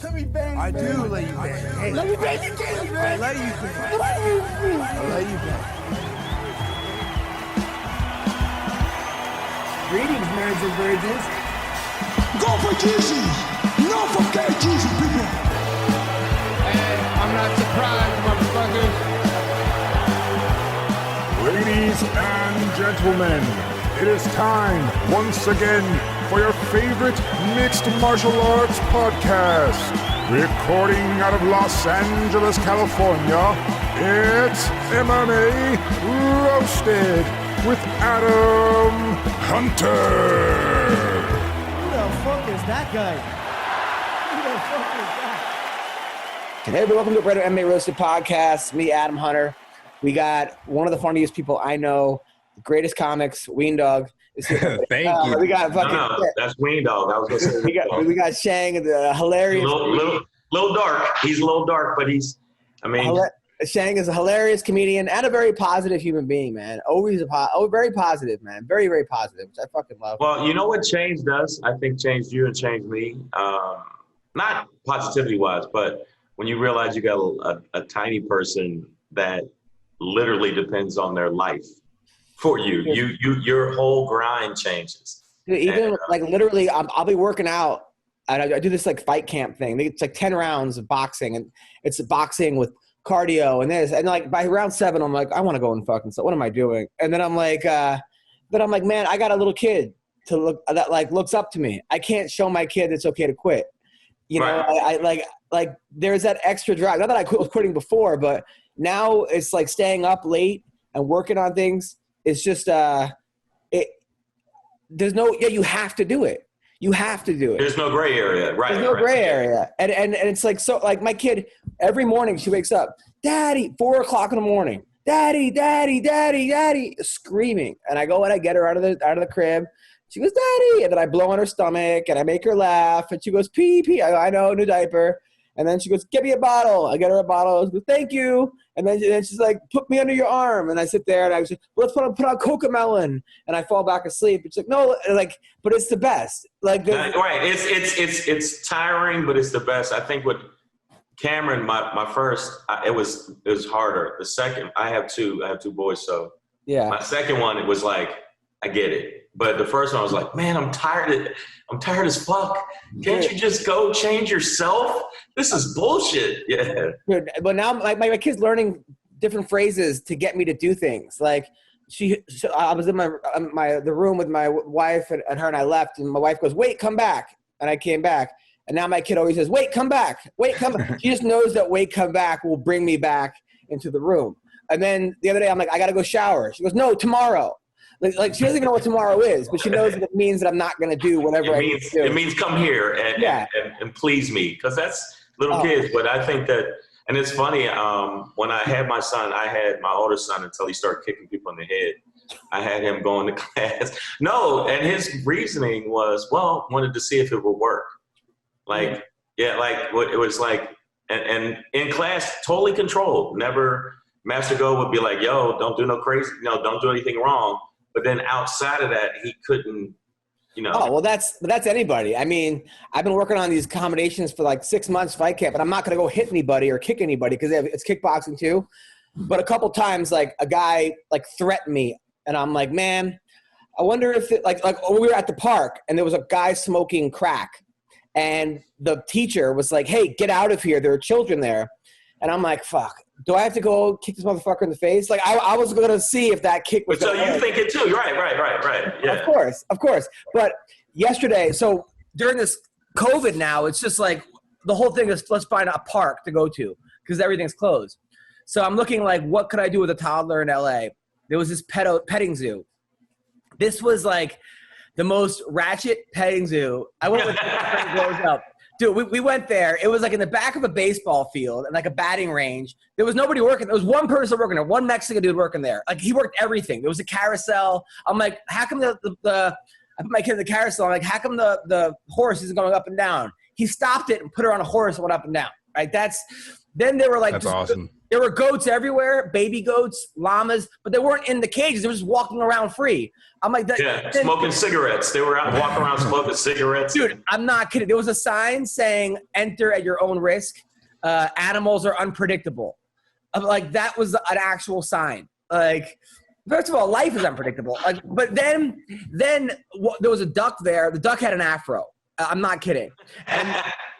Let me bang. I do let you bang. Hey, let me bang you, man. I let you bang. I let you bang. Greetings, marriage and virgins. Go for Jesus. No for Jesus, people. And I'm not surprised, motherfuckers. Ladies and gentlemen, it is time once again for your favorite mixed martial arts podcast. Recording out of Los Angeles, California, it's MMA Roasted with Adam Hunter. Who the fuck is that guy? Who the fuck is that? Hey, everybody, welcome to the Brother MMA Roasted Podcast. Me, Adam Hunter. We got one of the funniest people I know, the greatest comics, Weendawg. Thank you. We got fucking. No, that's Weendawg. I was gonna say we got Shang, the hilarious. Little dark. He's a little dark, but he's. I mean, Shang is a hilarious comedian and a very positive human being, man. Always very positive, man. Very, very positive, which I fucking love. well, you know what change does? I think changed you and changed me. Not positivity wise, but when you realize you got a tiny person that literally depends on their life for you. Your whole grind changes. Dude, even like literally, I'll be working out and I do this like fight camp thing. It's like 10 rounds of boxing, and it's boxing with cardio and this. And like by round 7, I'm like, I want to go and fucking. So what am I doing? And then I'm like, man, I got a little kid that like looks up to me. I can't show my kid it's okay to quit. You know, Right. I like there's that extra drive. Not that I was quitting before, but now it's like staying up late and working on things. It's just you have to do it. You have to do it. There's no gray area, right? There's no gray area. And it's like, so like my kid, every morning she wakes up, Daddy, 4 o'clock in the morning, Daddy, Daddy, Daddy, Daddy, screaming. And I go and I get her out of the crib. She goes, Daddy. And then I blow on her stomach and I make her laugh. And she goes, pee, pee. I know, new diaper. And then she goes, give me a bottle. I get her a bottle. She goes, thank you. And then she's like, put me under your arm. And I sit there and I was like, let's put on Cocomelon. And I fall back asleep. It's like, no, like, but it's the best. Like, Right. It's tiring, but it's the best. I think with Cameron, my first, it was harder. The second, I have two boys. So yeah, my second one, it was like, I get it. But the first one, I was like, man, I'm tired as fuck. Can't you just go change yourself? This is bullshit. Yeah. But now my kid's learning different phrases to get me to do things. Like I was in the room with my wife and her, and I left, and my wife goes, wait, come back. And I came back. And now my kid always says, wait, come back. Wait, come back. She just knows that wait, come back will bring me back into the room. And then the other day I'm like, I got to go shower. She goes, no, tomorrow. Like she doesn't even know what tomorrow is, but she knows that it means that I'm not going to do whatever I need to do. It means come here and please me, because that's little kids. But I think that, and it's funny, when I had my son, I had my older son until he started kicking people in the head. I had him going to class. No, and his reasoning was, well, wanted to see if it would work. Like, yeah, like it was like, and in class, totally controlled. Never, Master Go would be like, yo, don't do no crazy, don't do anything wrong. But then outside of that, he couldn't, Oh, well, that's anybody. I mean, I've been working on these combinations for like 6 months, fight camp, and I'm not going to go hit anybody or kick anybody because it's kickboxing too. But a couple times, like a guy like threatened me, and I'm like, man, I wonder if it, like we were at the park and there was a guy smoking crack, and the teacher was like, hey, get out of here. There are children there. And I'm like, fuck, do I have to go kick this motherfucker in the face? Like, I was going to see if that kick was so you think it too. Right. Yeah. Of course. But yesterday, so during this COVID now, it's just like the whole thing is let's find a park to go to because everything's closed. So I'm looking like, what could I do with a toddler in LA? There was this petting zoo. This was like the most ratchet petting zoo. I went with grows up. Dude, we went there. It was like in the back of a baseball field and like a batting range. There was nobody working. There was one person working there, one Mexican dude working there. Like he worked everything. There was a carousel. I'm like, how come I put my kid in the carousel. I'm like, how come the horse isn't going up and down? He stopped it and put her on a horse and went up and down. Right? Then they were like, that's awesome. There were goats everywhere, baby goats, llamas, but they weren't in the cages. They were just walking around free. I'm like, smoking cigarettes. They were out walking around smoking cigarettes. Dude, I'm not kidding. There was a sign saying, enter at your own risk. Animals are unpredictable. Like, that was an actual sign. Like, first of all, life is unpredictable. Like, but then there was a duck there. The duck had an afro. I'm not kidding.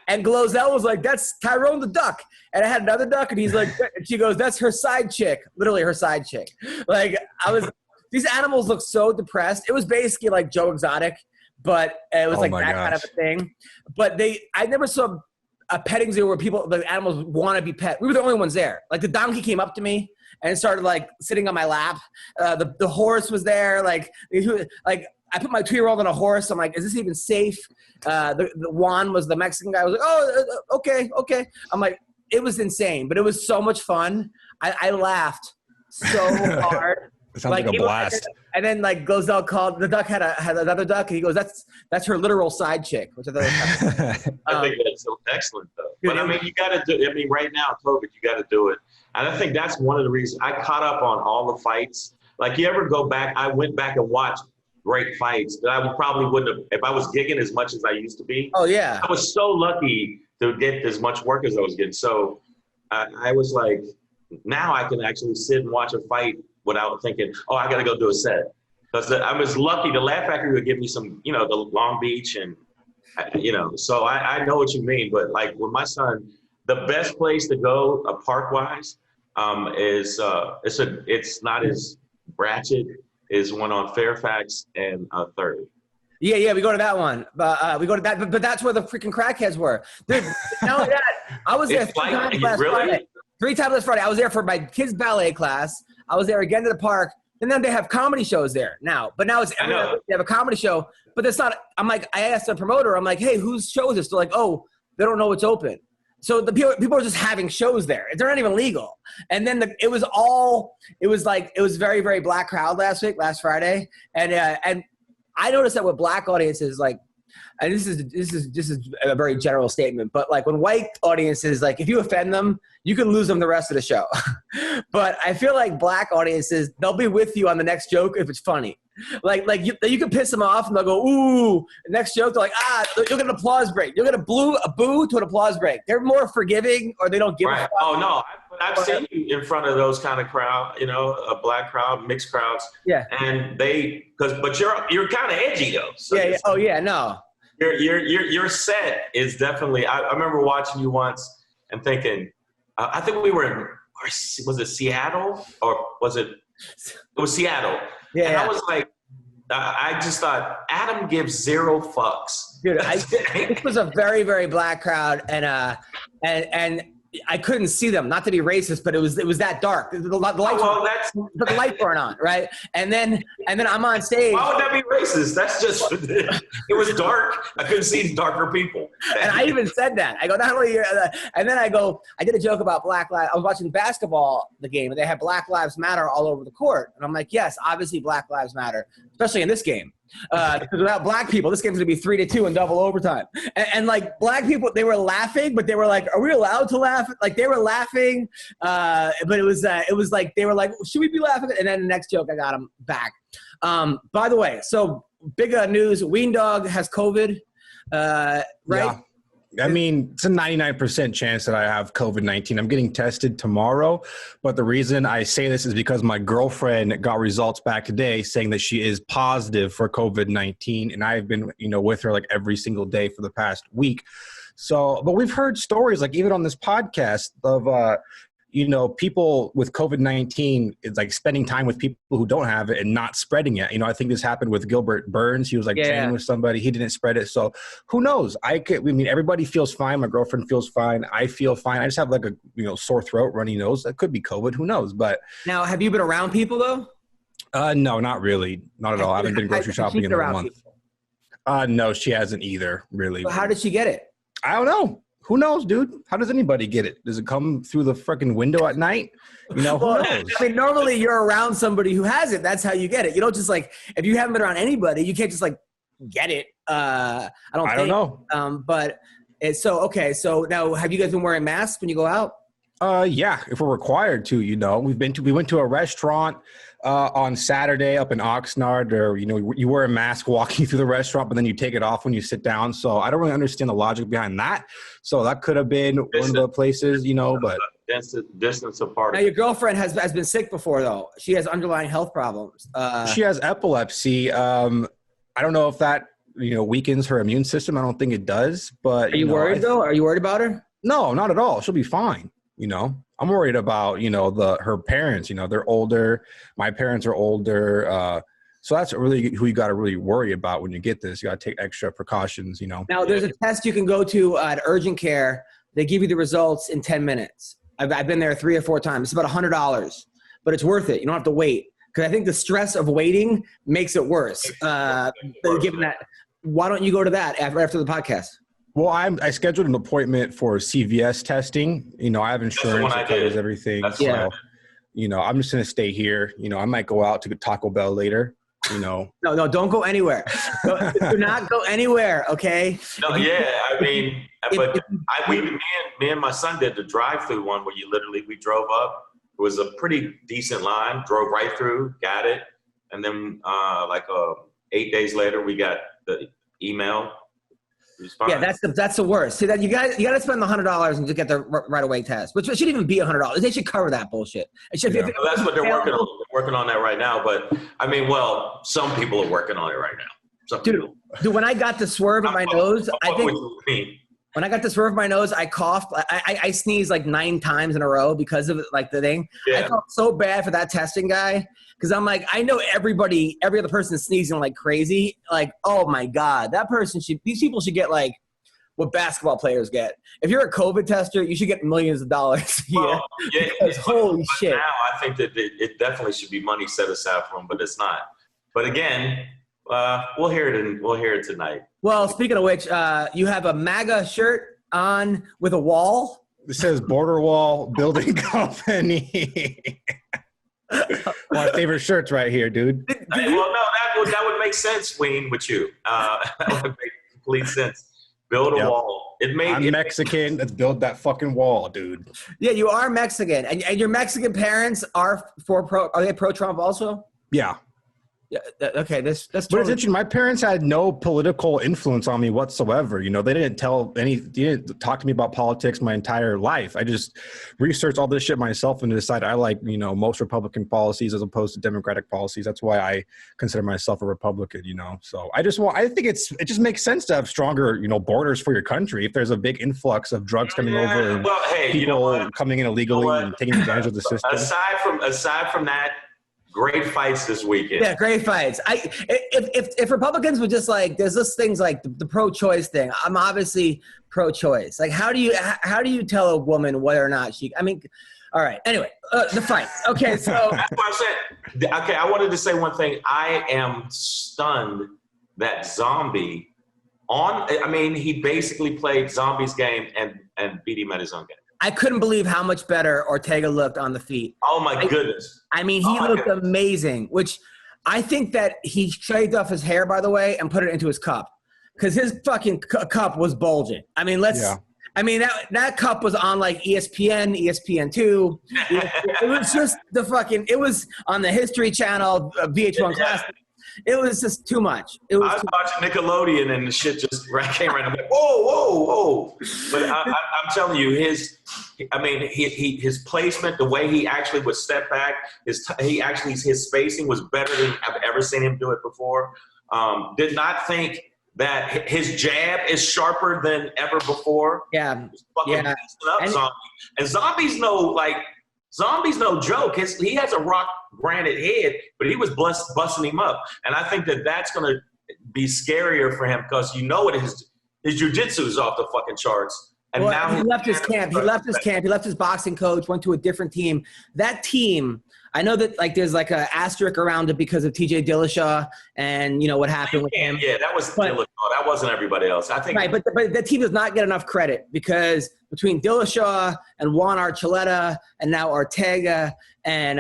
And Glozell was like, that's Tyrone the duck. And I had another duck, and he's like, she goes, that's her side chick. Literally her side chick. Like, these animals look so depressed. It was basically like Joe Exotic, but it was like that kind of a thing. But I never saw a petting zoo where the animals want to be pet. We were the only ones there. Like, the donkey came up to me and started like sitting on my lap. The horse was there. Like I put my 2-year-old on a horse. I'm like, is this even safe? The Juan was the Mexican guy. I was like, oh, okay. I'm like, it was insane, but it was so much fun. I laughed so hard. It sounds like a blast. And then like Glozell called, the duck had another duck, and he goes, that's her literal side chick, which I thought was I think that's so excellent though. But I mean, you got to do. I mean, right now, COVID, you got to do it. And I think that's one of the reasons I caught up on all the fights. Like, you ever go back? I went back and watched great fights that I probably wouldn't have if I was gigging as much as I used to be. Oh yeah. I was so lucky to get as much work as I was getting. So I was like, now I can actually sit and watch a fight without thinking, oh, I got to go do a set. Because I was lucky. The Laugh Factory would give me some, the Long Beach and, so I know what you mean. But like with my son, the best place to go park-wise is it's not as ratchet, is one on Fairfax and 3rd. Yeah, we go to that one. We go to that, but that's where the freaking crackheads were. Dude, not only that, I was there 3 times last Friday. 3 times last Friday. I was there for my kids' ballet class. I was there again to the park. And then they have comedy shows there now. But now it's they have a comedy show, but it's not. I'm like, I asked the promoter, I'm like, hey, whose show is this? They're like, oh, they don't know it's open. So the people are just having shows there. They're not even legal. And then it was very, very black crowd last Friday. And I noticed that with black audiences, like, and this is a very general statement, but like when white audiences, like if you offend them, you can lose them the rest of the show. But I feel like black audiences, they'll be with you on the next joke if it's funny. Like you can piss them off and they'll go, ooh, the next joke, they're like, you'll get an applause break. You'll get a boo to an applause break. They're more forgiving, or they don't give a fuck. Oh no, I've seen you in front of those kind of crowd, a black crowd, mixed crowds. Yeah. And but you're kind of edgy though. So yeah. Oh yeah, no. Your set is definitely. I remember watching you once and thinking, I think we were in, was it Seattle or was it? It was Seattle. Yeah. And I was like, I just thought Adam gives 0 fucks. Dude, this was a very, very black crowd, and I couldn't see them. Not to be racist, but it was that dark. The lights weren't on, right? And then I'm on stage. Why would that be racist? That's just it was dark. I couldn't see darker people. And I even said that. I go, not only, and then I did a joke about Black Lives. I was watching basketball, the game, and they had Black Lives Matter all over the court. And I'm like, yes, obviously Black Lives Matter, especially in this game. Because without black people, this game's gonna be 3-2 in double overtime. And like black people, they were laughing, but they were like, "Are we allowed to laugh?" Like they were laughing, but it was like they were like, "Should we be laughing?" And then the next joke, I got them back. By the way, so big news: Weendawg has COVID, right? Yeah. I mean, it's a 99% chance that I have COVID-19. I'm getting tested tomorrow, but the reason I say this is because my girlfriend got results back today saying that she is positive for COVID-19, and I've been, with her like every single day for the past week. So, but we've heard stories like even on this podcast of, people with COVID-19 is like spending time with people who don't have it and not spreading it. I think this happened with Gilbert Burns. He was training with somebody. He didn't spread it. So who knows? Everybody feels fine. My girlfriend feels fine. I feel fine. I just have like a, sore throat, runny nose. That could be COVID. Who knows? But now, have you been around people though? No, not really. Not at all. I haven't been grocery shopping in a month. No, she hasn't either, really. So how did she get it? I don't know. Who knows, dude? How does anybody get it? Does it come through the freaking window at night? Who knows? I mean, normally you're around somebody who has it. That's how you get it. You don't just if you haven't been around anybody, you can't just get it. I don't know. But it's okay. So now have you guys been wearing masks when you go out? Yeah, if we're required to, we went to a restaurant on Saturday up in Oxnard, or you wear a mask walking through the restaurant, but then you take it off when you sit down. So I don't really understand the logic behind that. So that could have been one of the places, but distance apart. Now your girlfriend has been sick before, though. She has underlying health problems. She has epilepsy. I don't know if that weakens her immune system. I don't think it does. But are you worried though? Are you worried about her? No, not at all. She'll be fine. I'm worried about, her parents, they're older. My parents are older. So that's really who you got to really worry about when you get this. You got to take extra precautions, Now, there's a test you can go to at urgent care. They give you the results in 10 minutes. I've been there 3 or 4 times. It's about $100, but it's worth it. You don't have to wait. Because I think the stress of waiting makes it worse. Given that, why don't you go to that after the podcast? Well, I scheduled an appointment for CVS testing. I have insurance that covers everything. I'm just going to stay here. I might go out to Taco Bell later. No, don't go anywhere. Do not go anywhere, okay? No, me and my son did the drive-through one where we drove up. It was a pretty decent line, drove right through, got it. And then 8 days later, we got the email. Yeah, that's the worst. See that you got to spend the $100 and to get the right away test, which shouldn't even be $100. They should cover that bullshit. It should be. Well, that's what they're working on. They're working on that right now. But some people are working on it right now. Dude, when I got the swerve in my nose, when I got the swerve in my nose, I coughed. I sneezed 9 times in a row because of the thing. Yeah. I felt so bad for that testing guy. Because I'm like, I know every other person is sneezing like crazy. Oh my God, these people should get what basketball players get. If you're a COVID tester, you should get millions of dollars. Holy shit. Now I think that it definitely should be money set aside for them, but it's not. But again, we'll hear it tonight. Well, speaking of which, you have a MAGA shirt on with a wall. It says Border Wall Building Company. My favorite shirts right here, dude. Well, no, that would make sense, Wayne, with you. That would make complete sense. Build a wall. I'm Mexican. Let's build that fucking wall, dude. Yeah, you are Mexican, and your Mexican parents are are they pro-Trump also? Yeah. Yeah. Okay. That's. But it's interesting. My parents had no political influence on me whatsoever. They didn't didn't talk to me about politics my entire life. I just researched all this shit myself and decided I like, most Republican policies as opposed to Democratic policies. That's why I consider myself a Republican. So I think it just makes sense to have stronger, borders for your country. If there's a big influx of drugs coming over and people coming in illegally and taking advantage of the system. Aside from that. Great fights this weekend. Yeah, great fights. If Republicans would just there's this things like the pro-choice thing. I'm obviously pro-choice. How do you tell a woman whether or not she? All right. Anyway, the fight. Okay, so that's what I said. Okay, I wanted to say one thing. I am stunned that Zombie he basically played Zombie's game and beat him at his own game. I couldn't believe how much better Ortega looked on the feet. Oh, my goodness. He looked amazing, which I think that he shaved off his hair, by the way, and put it into his cup because his fucking cup was bulging. That cup was on ESPN, ESPN2. It was just it was on the History Channel, VH1 Classic. It was just too much. I was watching Nickelodeon and the shit just came right. I'm like, whoa. But I'm telling you, his placement, the way he actually would step back, his spacing was better than I've ever seen him do it before. Did not think that his jab is sharper than ever before. Yeah. Up Zombie. And Zombie's no joke. He has a rock granite head, but he was busting him up. And I think that's going to be scarier for him because his jiu-jitsu is off the fucking charts. And now he left his camp. He left his boxing coach, went to a different team. That team, I know that there's an asterisk around it because of TJ Dillashaw and what happened with him. Yeah, that was Dillashaw. That wasn't everybody else. I think. Right, but the team does not get enough credit because between Dillashaw and Juan Archuleta and now Ortega and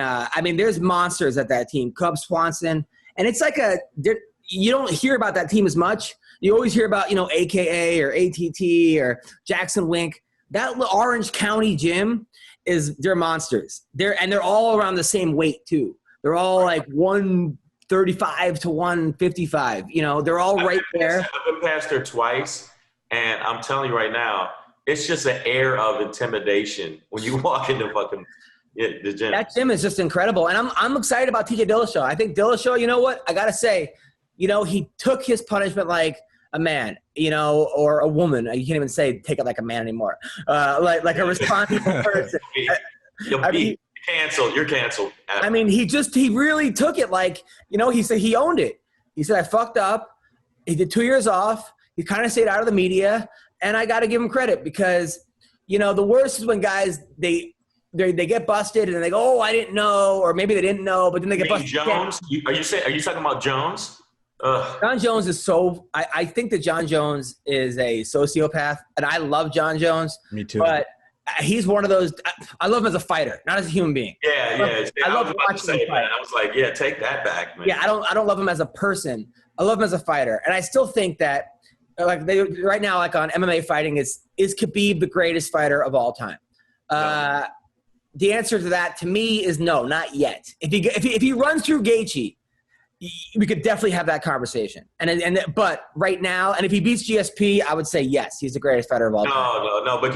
there's monsters at that team. Cub Swanson, and it's you don't hear about that team as much. You always hear about AKA or ATT or Jackson Wink. That Orange County gym is they're monsters. They're all around the same weight too. They're all like 135 to 155. You know, they're all right there. I've been past there twice, and I'm telling you right now, it's just an air of intimidation when you walk into fucking the gym. That gym is just incredible, and I'm excited about TJ Dillashaw. I think Dillashaw, you know what? I gotta say, you know, he took his punishment like a man, you know, or a woman. You can't even say take it like a man anymore. Like a responsible person. You're canceled. I mean, he really took it like, you know, he said he owned it. He said, I fucked up. He did 2 years off. He kind of stayed out of the media, and I got to give him credit because, you know, the worst is when guys, they get busted and they go, oh, I didn't know, or maybe they didn't know, but then they get busted. Jones? Are you talking about Jones? John Jones is I think that John Jones is a sociopath, and I love John Jones. Me too. But he's one of those. I love him as a fighter, not as a human being. Yeah. I love watching him fight. I was like, yeah, take that back, man. Yeah, I don't love him as a person. I love him as a fighter, and I still think that like right now, like on MMA fighting, is Khabib the greatest fighter of all time? No. The answer to that, to me, is no, not yet. If he runs through Gaethje, we could definitely have that conversation. But right now, and if he beats GSP, I would say yes, he's the greatest fighter of all time. No. But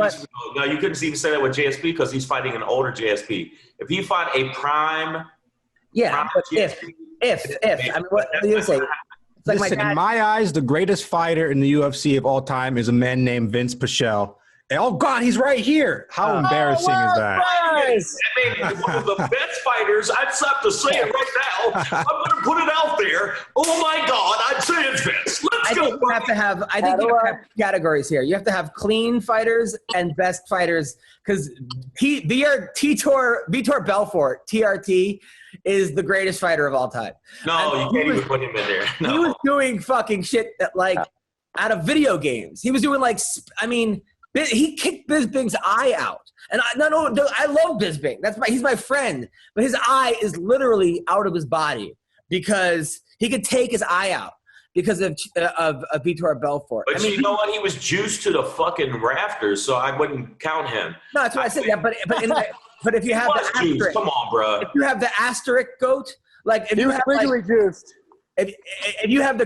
you couldn't even say that with GSP because he's fighting an older GSP. If he fought a prime, GSP, I mean, what do you say? It's like Listen, in my eyes, the greatest fighter in the UFC of all time is a man named Vinc Pichel. And, oh, God, he's right here. How embarrassing is that? Nice. I mean, one of the best fighters, I'd have to say it right now. I'm going to put it out there. Oh, my God, I'd say it's Vince. I think you have to have categories here. You have to have clean fighters and best fighters because Vitor Belfort, TRT, is the greatest fighter of all time. No, you can't even put him in there. No. He was doing fucking shit that, like, out of video games. He was doing, like, I mean – he kicked Bisping's eye out. And I love Bisping. He's my friend. But his eye is literally out of his body because he could take his eye out because of Vitor Belfort. But you know what? He was juiced to the fucking rafters, so I wouldn't count him. No, that's what I said. Yeah, but if you have the asterisk, come on, bro. If you have the asterisk goat, like if you have like juiced. If you have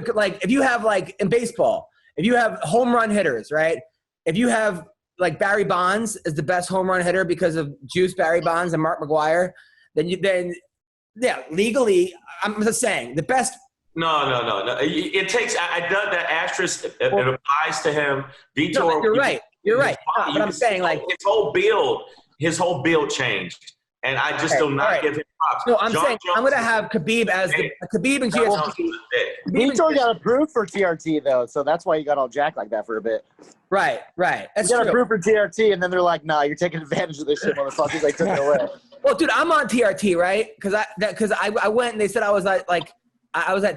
in baseball, if you have home run hitters, right? If you have like Barry Bonds as the best home run hitter because of juice Barry Bonds and Mark McGwire, then legally, I'm just saying the best. No. It takes. I done that asterisk. It applies to him. Vitor. No, you're right. But I'm saying like his whole build changed, and I just do not give him props. No, I'm saying I'm going to have Khabib as Khabib and GSP. Vitor got approved for TRT though, so that's why you got all jacked like that for a bit. Right. That's you got approved for TRT, and then they're like, "Nah, you're taking advantage of this shit, motherfuckers." They took it away. Well, dude, I'm on TRT, right? Because I went and they said I was at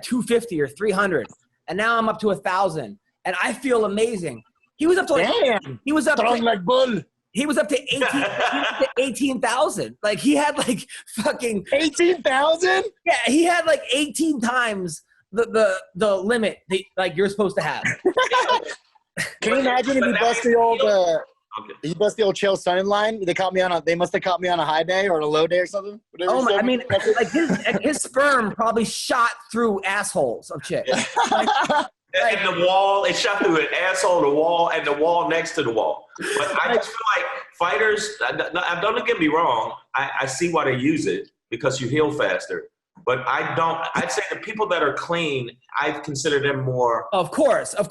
250 or 300, and now I'm up to 1,000, and I feel amazing. He was up to he was up strong to, like bull. He was up to 18,000. Like he had like fucking 18,000. Yeah, he had like 18 times the limit that, like you're supposed to have. Can you imagine if he bust the old he bust the old Chael Sonnen line? They must have caught me on a high day or a low day or something. Oh my! I mean, like his sperm probably shot through assholes of chicks. And the wall, it shot through an asshole, the wall, and the wall next to the wall. But I just feel like fighters, don't get me wrong, I see why they use it because you heal faster. But I'd say the people that are clean, I consider them more. Of course. But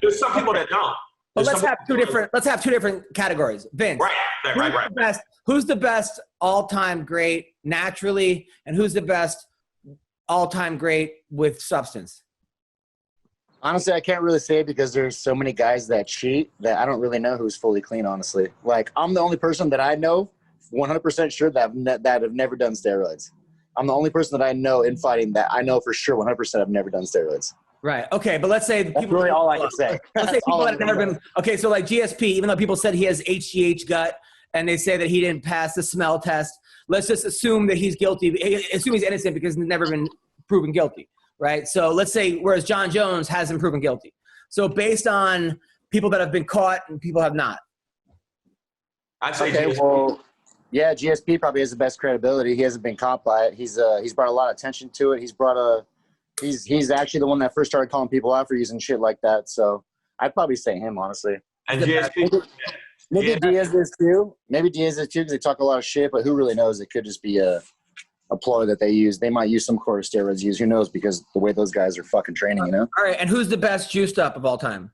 there's some people that don't. But let's have two different categories. Vince. Right. Who's the best all-time great naturally, and who's the best all-time great with substance? Honestly, I can't really say because there's so many guys that cheat that I don't really know who's fully clean, honestly. Like, I'm the only person that I know 100% sure that have never done steroids. I'm the only person that I know in fighting that I know for sure 100% have never done steroids. Right. Okay, but let's say that's really all I can say. Let's say people that have never been – okay, so like GSP, even though people said he has HGH gut and they say that he didn't pass the smell test, let's just assume that he's guilty – assume he's innocent because he's never been proven guilty. Right. So let's say, whereas John Jones hasn't proven guilty. So based on people that have been caught and people have not. I'd say Okay, GSP. well, yeah, GSP probably has the best credibility. He hasn't been caught by it. He's brought a lot of attention to it. He's actually the one that first started calling people out for using shit like that. So I'd probably say him, honestly. And GSP. Maybe Diaz is too. Maybe Diaz is too because they talk a lot of shit. But who really knows? It could just be a ploy that they use. They might use some sort of steroids used. Who knows? Because the way those guys are fucking training, you know. All right, and who's the best juiced up of all time?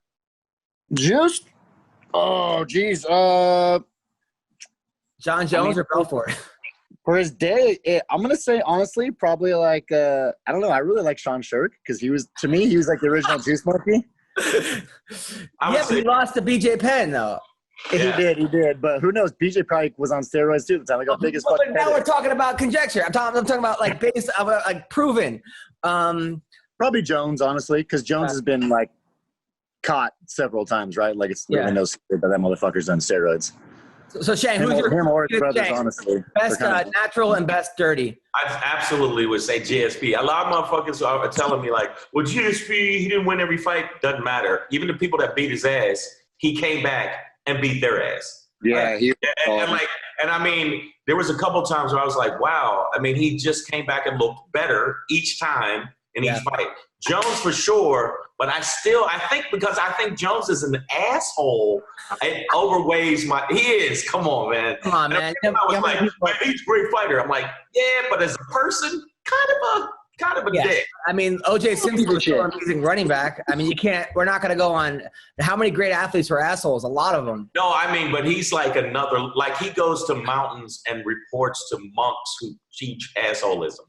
Juiced? Oh, geez. John Jones or Belfort? For his day, I'm gonna say honestly, probably like I don't know. I really like Sean Shirk because he was like the original Juice Monkey. But he lost to BJ Penn though. Yeah. He did. But who knows? BJ probably was on steroids too at the time. Like how big as fucking. Now we're talking about conjecture. I'm talking about like based on like proven. Probably Jones, honestly, because Jones has been like caught several times, right? Like it's really no secret that motherfucker's on steroids. So Shang, who's your him or his brothers, honestly? Best natural and best dirty. I absolutely would say GSP. A lot of motherfuckers are telling me like, well, GSP, he didn't win every fight. Doesn't matter. Even the people that beat his ass, he came back and beat their ass. Yeah. And I mean, there was a couple times where I was like, wow. I mean, he just came back and looked better each time in each fight. Jones for sure, but I think Jones is an asshole. It overweighs he is. Come on, man. Come on, man. I was like, he's a great fighter. I'm like, yeah, but as a person, kind of a dick. I mean, O.J. Simpson was still an amazing running back. I mean, we're not going to go on how many great athletes were assholes. A lot of them. No, I mean, but he's like he goes to mountains and reports to monks who teach assholism.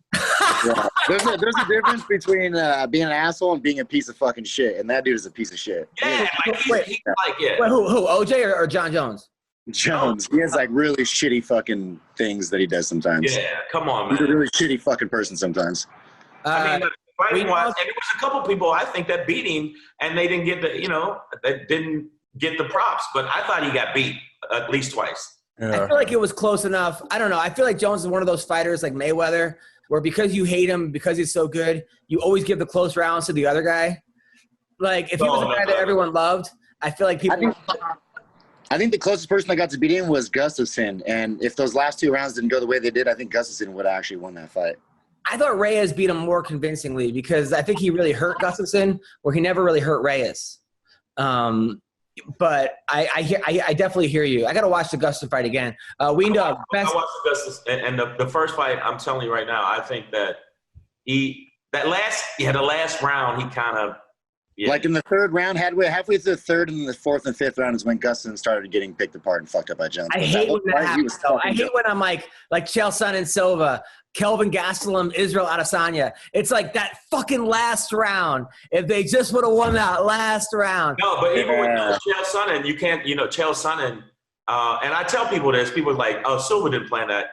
Yeah. There's a difference between being an asshole and being a piece of fucking shit, and that dude is a piece of shit. Yeah, Wait, who? O.J. or John Jones? Jones. He has like really shitty fucking things that he does sometimes. Yeah, come on, man. He's a really shitty fucking person sometimes. I mean, fighting-wise, and there was a couple people I think that beat him, and they didn't get the props. But I thought he got beat at least twice. Yeah. I feel like it was close enough. I don't know. I feel like Jones is one of those fighters like Mayweather, where because you hate him, because he's so good, you always give the close rounds to the other guy. Like if he was a guy that everyone loved, I feel like people. I think the closest person that got to beat him was Gustafsson, and if those last two rounds didn't go the way they did, I think Gustafsson would have actually won that fight. I thought Reyes beat him more convincingly because I think he really hurt Gustafsson, where he never really hurt Reyes. But I definitely hear you. I got to watch the Gustafsson fight again. Weendawg, I watched the Gustafsson, and the first fight, I'm telling you right now, I think that the last round, he kind of. Yeah. Like in the third round, halfway through the third and the fourth and fifth round is when Gustafsson started getting picked apart and fucked up by Jones. I hate when that happens, though. I hate when I'm like Chael Sonnen Silva, Kelvin Gastelum, Israel Adesanya. It's like that fucking last round. If they just would have won that last round. No, but even with Chael Sonnen, you can't, Chael Sonnen, and I tell people this, people are like, oh, Silva didn't plan that.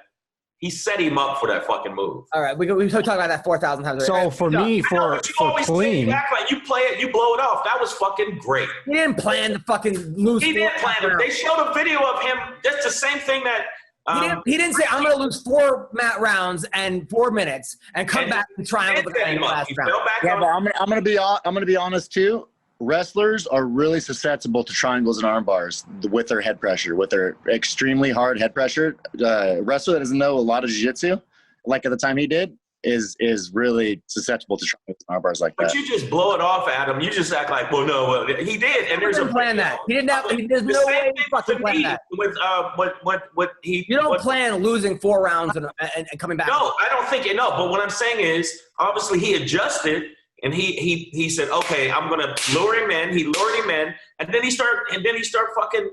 He set him up for that fucking move. All right, we talked about that 4,000 times. So for me, for clean, act like you play it, you blow it off. That was fucking great. He didn't plan to fucking lose. He didn't plan it. They showed a video of him. That's the same thing that. He didn't say I'm going to lose 4 rounds and 4 minutes and come back and triangle the guy in the last round. Yeah, but I'm going to be honest too. Wrestlers are really susceptible to triangles and arm bars with their head pressure, with their extremely hard head pressure. A wrestler that doesn't know a lot of jiu-jitsu, like at the time he did, is really susceptible to triangles and arm bars like that. But you just blow it off, Adam. You just act like, well, no, he did. And there's a plan that. He didn't have. There's no way he fucking planned that. With what he. You don't plan losing 4 rounds and coming back. No, I don't think it. No, but what I'm saying is, obviously, he adjusted. And he said, okay, I'm gonna lure him in. He lured him in, and then he start fucking,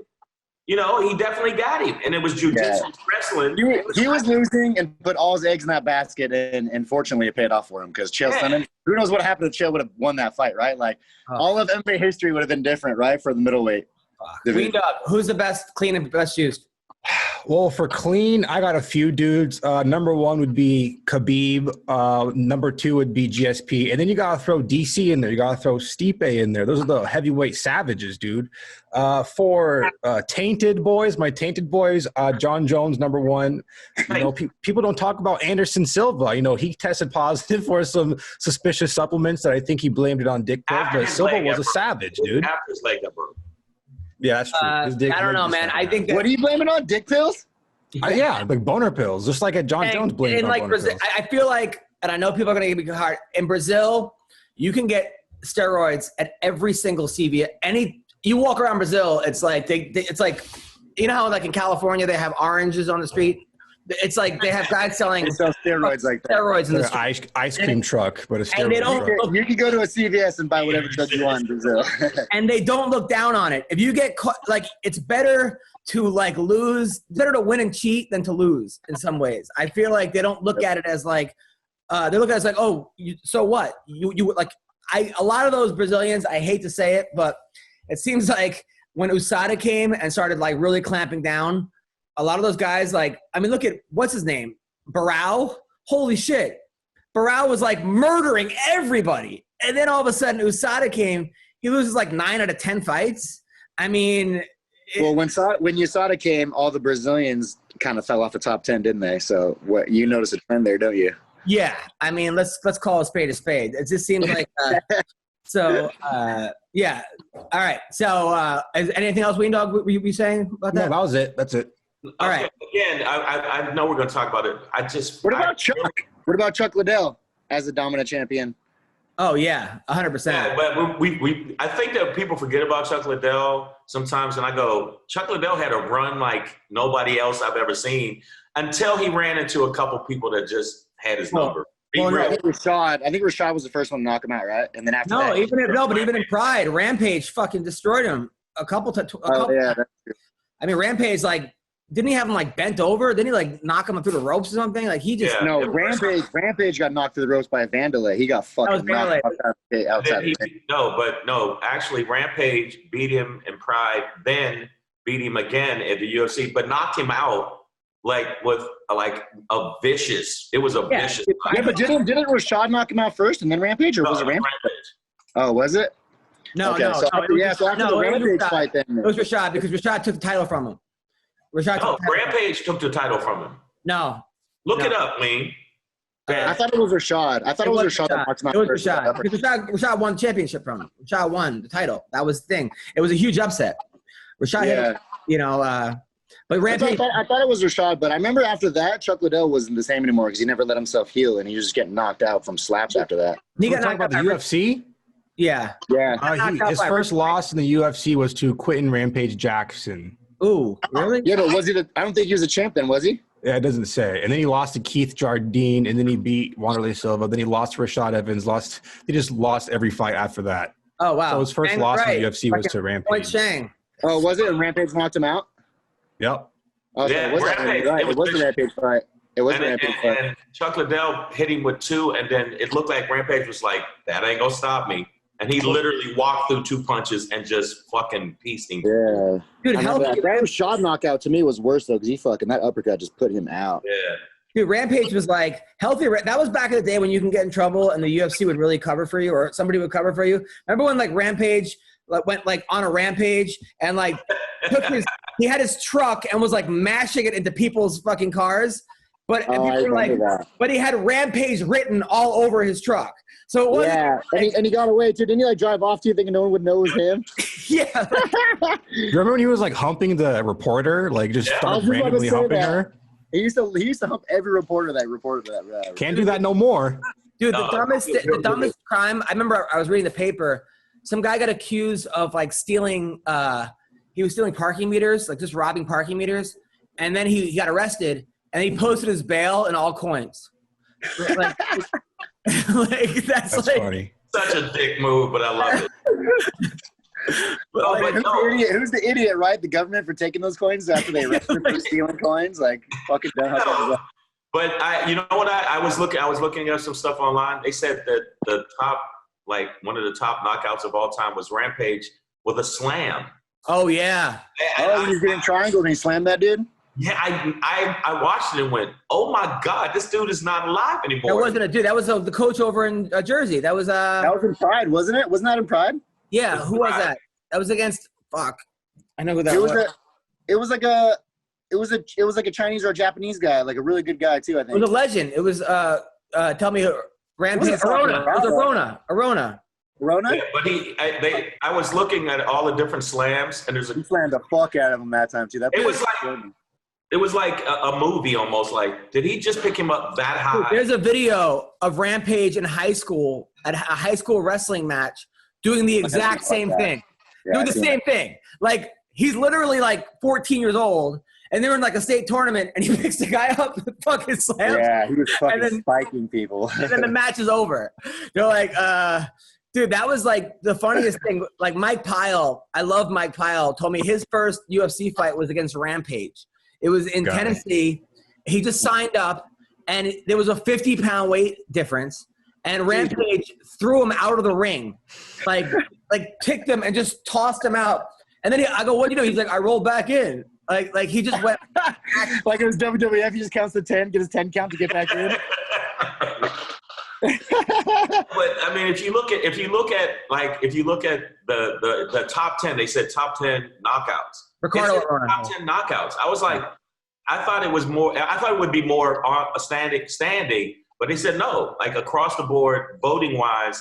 he definitely got him. And it was jiu-jitsu wrestling. He was losing and put all his eggs in that basket, and fortunately it paid off for him because Chael Sonnen. Who knows what happened if Chael would have won that fight, right? Like all of MMA history would have been different, right, for the middleweight. Weendawg, who's the best clean and best juiced? Well, for clean, I got a few dudes. Number 1 would be Khabib. Number 2 would be GSP. And then you got to throw DC in there. You got to throw Stipe in there. Those are the heavyweight savages, dude. For tainted boys, my tainted boys, John Jones, number 1. People don't talk about Anderson Silva. He tested positive for some suspicious supplements that I think he blamed it on dick pills. But Silva was a savage, dude. Yeah, that's true. His dick I don't know, man. I think that, What are you blaming on? Dick pills? yeah, like boner pills, just like John Jones blamed in on like boner Brazil, pills. I feel like, and I know people are going to get hard. In Brazil, you can get steroids at every single CVS. You walk around Brazil, it's like it's like, you know how like in California they have oranges on the street. It's like they have guys selling steroids like that. Steroids in the Like street. ice cream truck, but a steroid And they don't truck. You can go to a CVS and buy whatever drug you want in Brazil. And they don't look down on it. If you get caught, like, it's better to like lose, better to win and cheat than to lose in some ways. I feel like they don't look at it as like, they look at it as like, oh, so what? You like, a lot of those Brazilians, I hate to say it, but it seems like when USADA came and started like really clamping down, a lot of those guys, like, I mean, look at, what's his name? Barao? Holy shit. Barao was like murdering everybody. And then all of a sudden USADA came, he loses like 9 out of 10 fights. I mean, well, when USADA came, all the Brazilians kind of fell off the top 10, didn't they? So what you notice a trend there, don't you? yeah, I mean, let's call a spade a spade. It just seems like, yeah. All right. So is anything else, Weendawg, were you saying about that? No, that was it. That's it. All right. Again, I know we're going to talk about it. What about Chuck? What about Chuck Liddell as a dominant champion? Oh yeah, 100%. Yeah, but we I think that people forget about Chuck Liddell sometimes, and I go, Chuck Liddell had a run like nobody else I've ever seen until he ran into a couple people that just had his number. I think Rashad was the first one to knock him out, right? And then after that, even in Pride, Rampage fucking destroyed him a couple times. Yeah, that's true. I mean, Rampage, like, didn't he have him like bent over? Didn't he like knock him through the ropes or something? Like he just Rampage got knocked through the ropes by Vandalay. He got fucking knocked outside. Actually, Rampage beat him in Pride, then beat him again at the UFC, but knocked him out like with a vicious. It was a vicious. Yeah, but didn't Rashad knock him out first and then Rampage, or was it Rampage? Oh, was it? No, okay, no. So after the Rampage fight, then it was Rashad because Rashad took the title from him. Rampage took the title from him. No. Look it up, Lee. I thought it was Rashad. It was Rashad. Because Rashad won the championship from him. Rashad won the title. That was the thing. It was a huge upset. Rashad hit, but Rampage. I thought it was Rashad, but I remember after that, Chuck Liddell wasn't the same anymore because he never let himself heal, and he was just getting knocked out from slaps after that. He got knocked out by the UFC? Yeah. His first loss in the UFC was to Quentin Rampage Jackson. Ooh, really? Yeah, but was he I don't think he was a champ then, was he? Yeah, it doesn't say. And then he lost to Keith Jardine, and then he beat Wanderlei Silva. Then he lost to Rashad Evans. He just lost every fight after that. Oh, wow. So his first loss in the UFC was to Rampage. Point Shang. Oh, was it? And Rampage knocked him out? Yep. Oh, yeah, it was the Rampage fight. It was the Rampage fight. And Chuck Liddell hit him with 2, and then it looked like Rampage was like, that ain't going to stop me. And he literally walked through 2 punches and just fucking pieced him. Yeah. Dude, that Rashad knockout to me was worse, though, because that uppercut just put him out. Yeah. Dude, Rampage was like healthy. That was back in the day when you can get in trouble and the UFC would really cover for you, or somebody would cover for you. Remember when like Rampage went like on a rampage and like he had his truck and was like mashing it into people's fucking cars, but but he had Rampage written all over his truck. So it wasn't and he got away too. Didn't he like drive off to you thinking no one would know it was him? Yeah. Remember when he was like humping the reporter, like just started randomly humping her? He used to hump every reporter that reported that. Can't do that no more. Dude, the dumbest crime. I remember I was reading the paper. Some guy got accused of like stealing. He was stealing parking meters, like just robbing parking meters, and then he got arrested. And he posted his bail in all coins. Like that's like, funny. Such a dick move, but I love it. Who's the idiot, right? The government for taking those coins after they arrested him for stealing coins? Like, fucking dumb. But you know what? I was looking at some stuff online. They said that the top, like one of the top knockouts of all time was Rampage with a slam. Oh yeah. He was getting triangled and he slammed that dude? Yeah, I watched it and went, oh my God, this dude is not alive anymore. That wasn't a dude. That was the coach over in Jersey. That was in Pride, wasn't it? Wasn't that in Pride? Yeah, who was that? That was against I know who that was. It was like a Chinese or a Japanese guy, like a really good guy too, I think. It was a legend. It was tell me Rampage. Arona. It was Arona. Rona? Yeah, but I was looking at all the different slams, and He slammed the fuck out of him that time too. It was like a movie almost. Like, did he just pick him up that high? There's a video of Rampage in high school at a high school wrestling match doing the exact same thing. Doing the same thing. Like, he's literally like 14 years old, and they're in like a state tournament, and he picks the guy up and fucking slams. Yeah, he was fucking spiking people. And then the match is over. They're like, dude, that was like the funniest thing. Like Mike Pyle, I love Mike Pyle, told me his first UFC fight was against Rampage. It was in Tennessee. He just signed up, and there was a 50-pound weight difference, and Rampage threw him out of the ring, like kicked him and just tossed him out. And then I go, what do you do? He's like, I rolled back in. Like he just went back. Like it was WWF. He just counts to 10, get his 10 count to get back in. But I mean, if you look at the top 10, they said top 10 knockouts. Ricardo top 10 knockouts. I was like, I thought it would be more standing, but they said no. Like across the board, voting wise,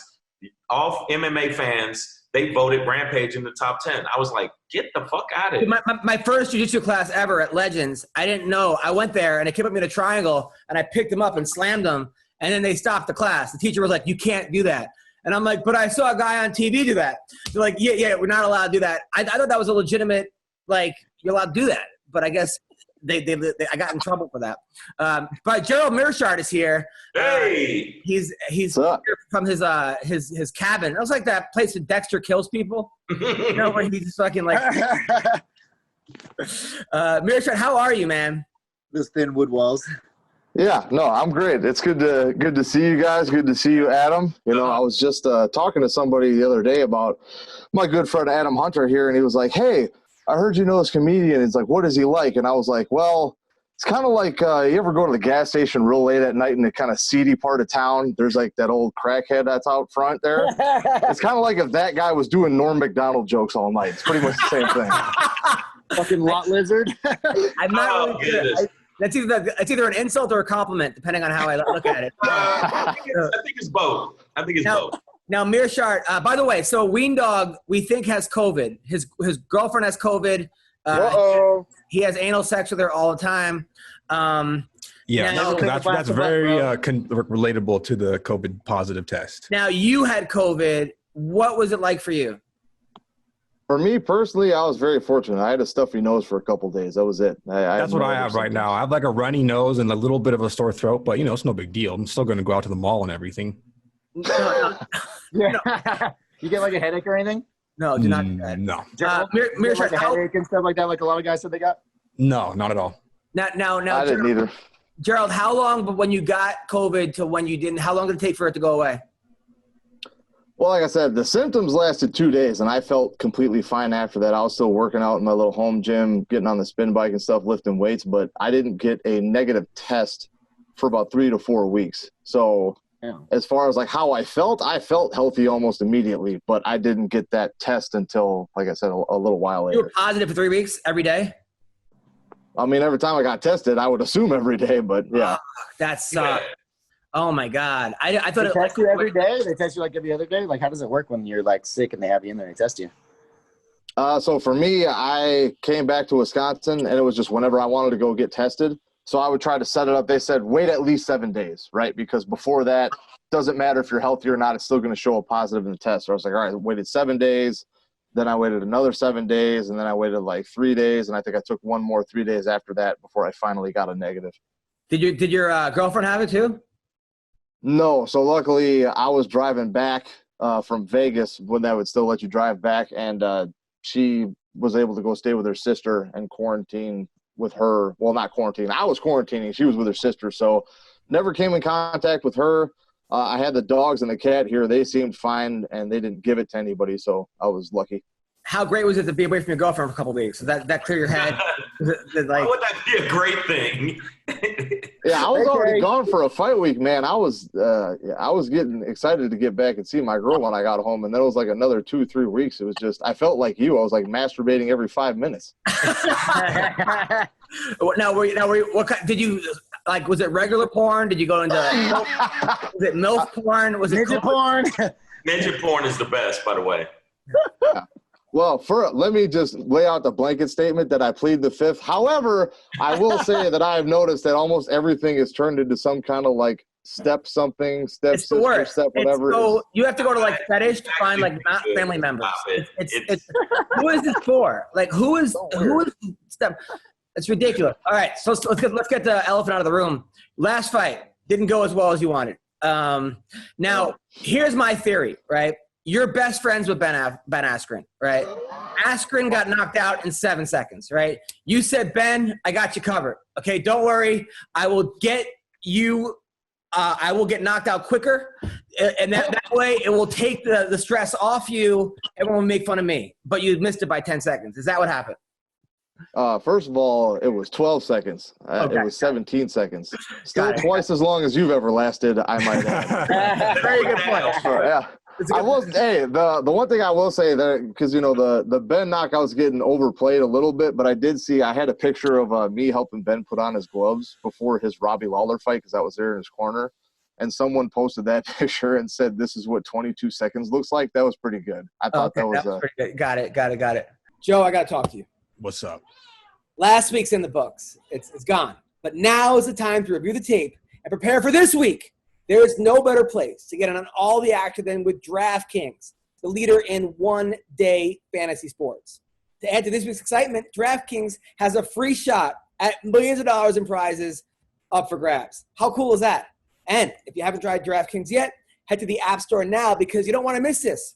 all MMA fans, they voted Rampage in the top 10. I was like, get the fuck out of here. My first jiu-jitsu class ever at Legends, I didn't know. I went there, and it came up in a triangle, and I picked him up and slammed him, and then they stopped the class. The teacher was like, you can't do that. And I'm like, but I saw a guy on TV do that. They're like, yeah, we're not allowed to do that. I thought that was a legitimate, like, you're allowed to do that. But I guess I got in trouble for that. But Gerald Meerschaert is here. Hey, he's here from his cabin. It was like that place that Dexter kills people. You know, where he's just fucking like. Meerschaert, how are you, man? Those thin wood walls. Yeah, no, I'm great. It's good to see you guys. Good to see you, Adam. You know, I was just talking to somebody the other day about my good friend Adam Hunter here, and he was like, hey, I heard you know this comedian. It's like, what is he like? And I was like, well, it's kind of like you ever go to the gas station real late at night in the kind of seedy part of town. There's like that old crackhead that's out front there. It's kind of like if that guy was doing Norm Macdonald jokes all night. It's pretty much the same thing. Fucking lot lizard. I'm not really sure. It's either an insult or a compliment, depending on how I look at it. I think it's both. Both. Now, Meerschaert, by the way, so Weendawg, we think, has COVID. His girlfriend has COVID. He has anal sex with her all the time. That's very relatable to the COVID positive test. Now, you had COVID. What was it like for you? For me personally, I was very fortunate. I had a stuffy nose for a couple of days. That was it. That's what I have right now. I have like a runny nose and a little bit of a sore throat, but it's no big deal. I'm still going to go out to the mall and everything. No. You get like a headache or anything? No, do not do that. No. Meerschaert, like a headache and stuff like that, like a lot of guys said they got? No, not at all. Now, I didn't either. Gerald, how long when you got COVID to when you didn't? How long did it take for it to go away? Well, like I said, the symptoms lasted 2 days, and I felt completely fine after that. I was still working out in my little home gym, getting on the spin bike and stuff, lifting weights, but I didn't get a negative test for about 3 to 4 weeks. So as far as like how I felt healthy almost immediately, but I didn't get that test until, like I said, a little while later. You were positive for 3 weeks every day? I mean, every time I got tested, I would assume every day, but yeah. That sucks. Oh my God! I thought they test you every day. They test you like every other day. Like, how does it work when you're like sick and they have you in there and they test you? So for me, I came back to Wisconsin, and it was just whenever I wanted to go get tested. So I would try to set it up. They said wait at least 7 days, right? Because before that, doesn't matter if you're healthy or not. It's still going to show a positive in the test. So I was like, all right, I waited 7 days. Then I waited another 7 days, and then I waited like 3 days, and I think I took one more 3 days after that before I finally got a negative. Did your girlfriend have it too? No. So luckily I was driving back from Vegas when that would still let you drive back. And she was able to go stay with her sister and quarantine with her. Well, not quarantine. I was quarantining. She was with her sister. So never came in contact with her. I had the dogs and the cat here. They seemed fine, and they didn't give it to anybody. So I was lucky. How great was it to be away from your girlfriend for a couple of weeks? Did that clear your head? Why would that be a great thing? Yeah, I was already gone for a fight week, man. I was getting excited to get back and see my girl when I got home, and then it was like another 2-3 weeks. It was just, I felt like you. I was like masturbating every 5 minutes. What kind, did you like? Was it regular porn? Did you go into? Was it MILF porn? Was it midget porn? Ninja porn is the best, by the way. Well, let me just lay out the blanket statement that I plead the fifth. However, I will say that I have noticed that almost everything is turned into some kind of like step something, step It's the sister, worst. step whatever. So you have to go to like fetish to find like not family members. It's who is this for? Like who is step? It's ridiculous. All right, so let's get the elephant out of the room. Last fight didn't go as well as you wanted. Now here's my theory, right? You're best friends with Ben Askren, right? Askren got knocked out in 7 seconds, right? You said, Ben, I got you covered. Okay, don't worry. I will get you. I will get knocked out quicker, and that way it will take the stress off you. Everyone will make fun of me, but you missed it by 10 seconds. Is that what happened? First of all, it was 12 seconds. Okay. It was 17 seconds. Still twice as long as you've ever lasted, I might add. Very good point. Yeah. I will. Hey, the one thing I will say that, because the Ben knockout's getting overplayed a little bit, but I did see, I had a picture of me helping Ben put on his gloves before his Robbie Lawler fight, because I was there in his corner, and someone posted that picture and said, "This is what 22 seconds looks like." That was pretty good. I thought that was pretty good. Got it. Joe, I got to talk to you. What's up? Last week's in the books. It's gone. But now is the time to review the tape and prepare for this week. There is no better place to get in on all the action than with DraftKings, the leader in one-day fantasy sports. To add to this week's excitement, DraftKings has a free shot at millions of dollars in prizes up for grabs. How cool is that? And if you haven't tried DraftKings yet, head to the App Store now because you don't want to miss this.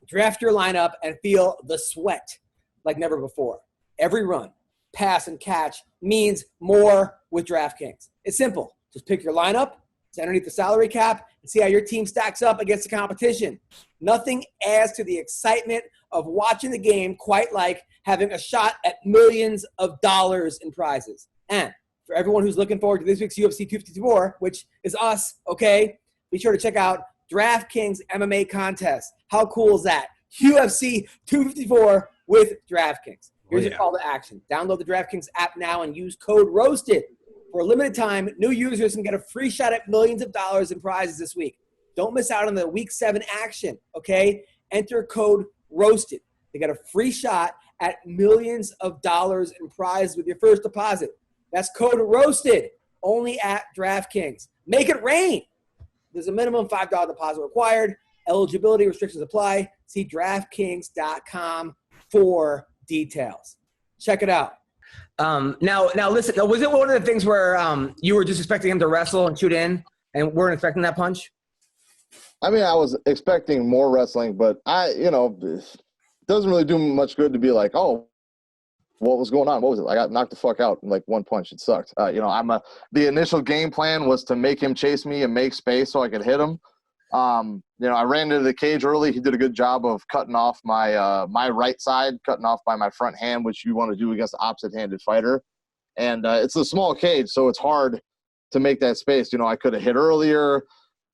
Draft your lineup and feel the sweat like never before. Every run, pass, and catch means more with DraftKings. It's simple. Just pick your lineup, it's underneath the salary cap, and see how your team stacks up against the competition. Nothing adds to the excitement of watching the game quite like having a shot at millions of dollars in prizes. And for everyone who's looking forward to this week's UFC 254, which is us, okay, be sure to check out DraftKings MMA contest. How cool is that? UFC 254 with DraftKings. Here's your call to action. Download the DraftKings app now and use code ROASTED. For a limited time, new users can get a free shot at millions of dollars in prizes this week. Don't miss out on the Week 7 action, okay? Enter code ROASTED. They get a free shot at millions of dollars in prizes with your first deposit. That's code ROASTED, only at DraftKings. Make it rain. There's a minimum $5 deposit required. Eligibility restrictions apply. See DraftKings.com for details. Check it out. Now listen, was it one of the things where you were just expecting him to wrestle and shoot in and weren't expecting that punch? I mean, I was expecting more wrestling, but it doesn't really do much good to be like, oh, what was going on? What was it? I got knocked the fuck out in like one punch. It sucked. The initial game plan was to make him chase me and make space so I could hit him. I ran into the cage early. He did a good job of cutting off my my right side, cutting off by my front hand, which you want to do against the opposite-handed fighter. And it's a small cage, so it's hard to make that space. I could have hit earlier.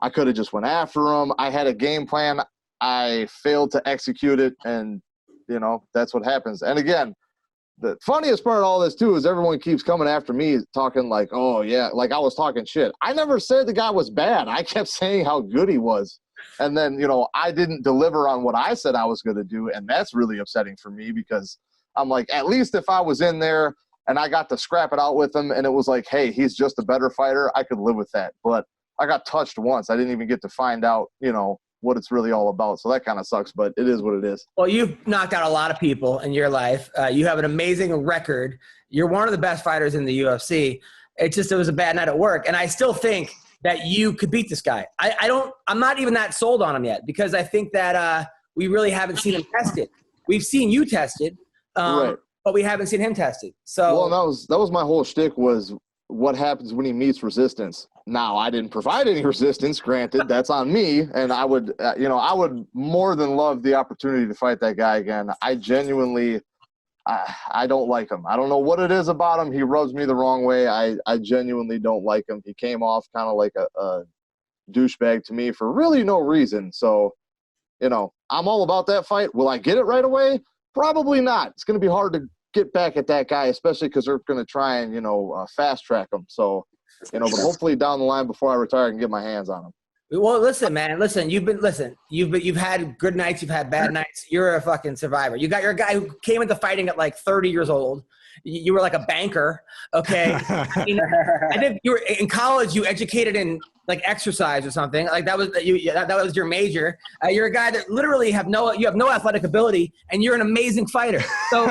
I could have just went after him. I had a game plan. I failed to execute it, and, that's what happens. And, again, the funniest part of all this, too, is everyone keeps coming after me talking like, oh, yeah, like I was talking shit. I never said the guy was bad. I kept saying how good he was. And then, I didn't deliver on what I said I was going to do, and that's really upsetting for me because I'm like, at least if I was in there and I got to scrap it out with him and it was like, hey, he's just a better fighter, I could live with that. But I got touched once. I didn't even get to find out, what it's really all about. So that kind of sucks, but it is what it is. Well, you've knocked out a lot of people in your life. You have an amazing record. You're one of the best fighters in the UFC. It's just, it was a bad night at work. And I still think that you could beat this guy. I'm not even that sold on him yet because I think that we really haven't seen him tested. We've seen you tested, right, but we haven't seen him tested. So, well, that was my whole shtick was what happens when he meets resistance. Now, I didn't provide any resistance, granted, that's on me, and I would, I would more than love the opportunity to fight that guy again. I genuinely, I don't like him. I don't know what it is about him. He rubs me the wrong way. I genuinely don't like him. He came off kind of like a douchebag to me for really no reason. So, I'm all about that fight. Will I get it right away? Probably not. It's going to be hard to get back at that guy, especially because they're going to try and, fast track him. So, but hopefully down the line before I retire, I can get my hands on him. Well, listen, man. Listen, you've had good nights, you've had bad nights. You're a fucking survivor. You're a guy who came into fighting at like 30 years old. You were like a banker, okay? I think you were in college. You educated in like exercise or something. Like that was your major. You're a guy that literally you have no athletic ability, and you're an amazing fighter. So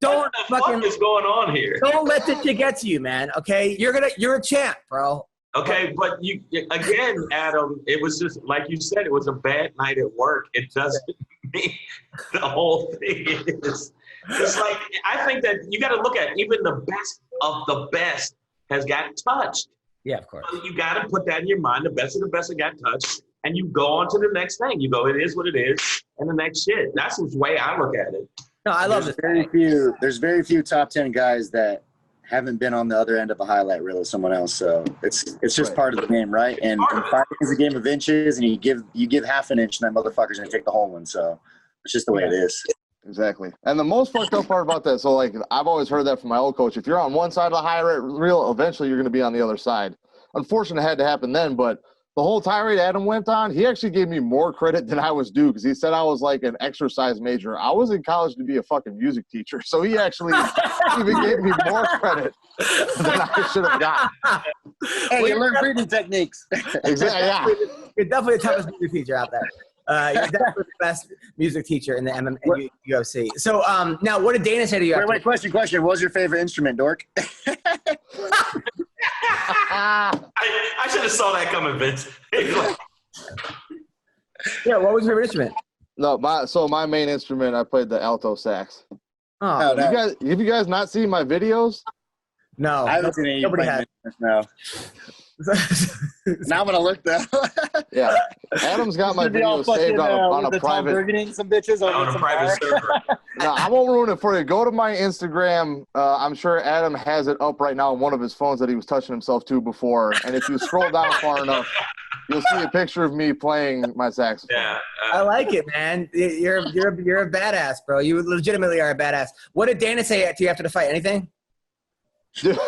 don't what the fuck is going on here? Don't let this shit get to you, man. Okay, you're a champ, bro. Okay, but you again, Adam. It was just like you said. It was a bad night at work. It doesn't mean the whole thing is. It's like, I think that you got to look at even the best of the best has gotten touched. Yeah, of course. So you got to put that in your mind. The best of the best have got touched, and you go on to the next thing. You go, it is what it is, and the next shit. That's the way I look at it. No, I love it. There's very few top 10 guys that haven't been on the other end of a highlight reel of someone else. So it's just part of the game, right? And fighting is a game of inches, and you give half an inch, and that motherfucker's gonna take the whole one. So it's just the way it is. Exactly. And the most fucked up part about that, so like I've always heard that from my old coach. If you're on one side of the highlight reel, eventually you're going to be on the other side. Unfortunately, it had to happen then, but the whole tirade Adam went on, he actually gave me more credit than I was due because he said I was like an exercise major. I was in college to be a fucking music teacher, so he actually even gave me more credit than I should have gotten. Hey, you learn breathing techniques. Exactly. Yeah. You're definitely the toughest music teacher out there. You're definitely the best music teacher in the MMA UFC. So now, what did Dana say to you? Wait, question. What was your favorite instrument, Dork? I should have saw that coming, Vince. Yeah, what was your favorite instrument? No, my main instrument, I played the alto sax. Oh, have you guys not seen my videos? No, I haven't seen any. Nobody has. No. Now I'm gonna look though. Yeah, Adam's got my video saved on a private. Some bitches on a private server. No, I won't ruin it for you. Go to my Instagram. I'm sure Adam has it up right now on one of his phones that he was touching himself to before. And if you scroll down far enough, you'll see a picture of me playing my saxophone. Yeah, I like it, man. You're a badass, bro. You legitimately are a badass. What did Dana say to you after the fight? Anything? Dude,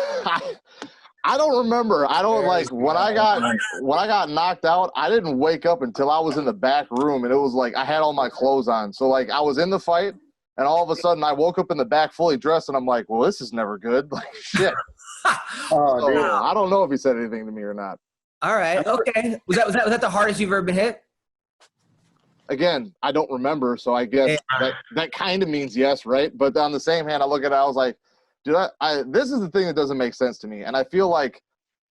I don't remember. I don't like when I got knocked out. I didn't wake up until I was in the back room, and it was like I had all my clothes on. So like I was in the fight, and all of a sudden I woke up in the back fully dressed, and I'm like, well, this is never good. Like shit. Oh, dude. I don't know if he said anything to me or not. All right. Okay. Was that the hardest you've ever been hit? Again, I don't remember, so I guess that kind of means yes, right? But on the same hand, I look at it, I was like, dude, this is the thing that doesn't make sense to me. And I feel like,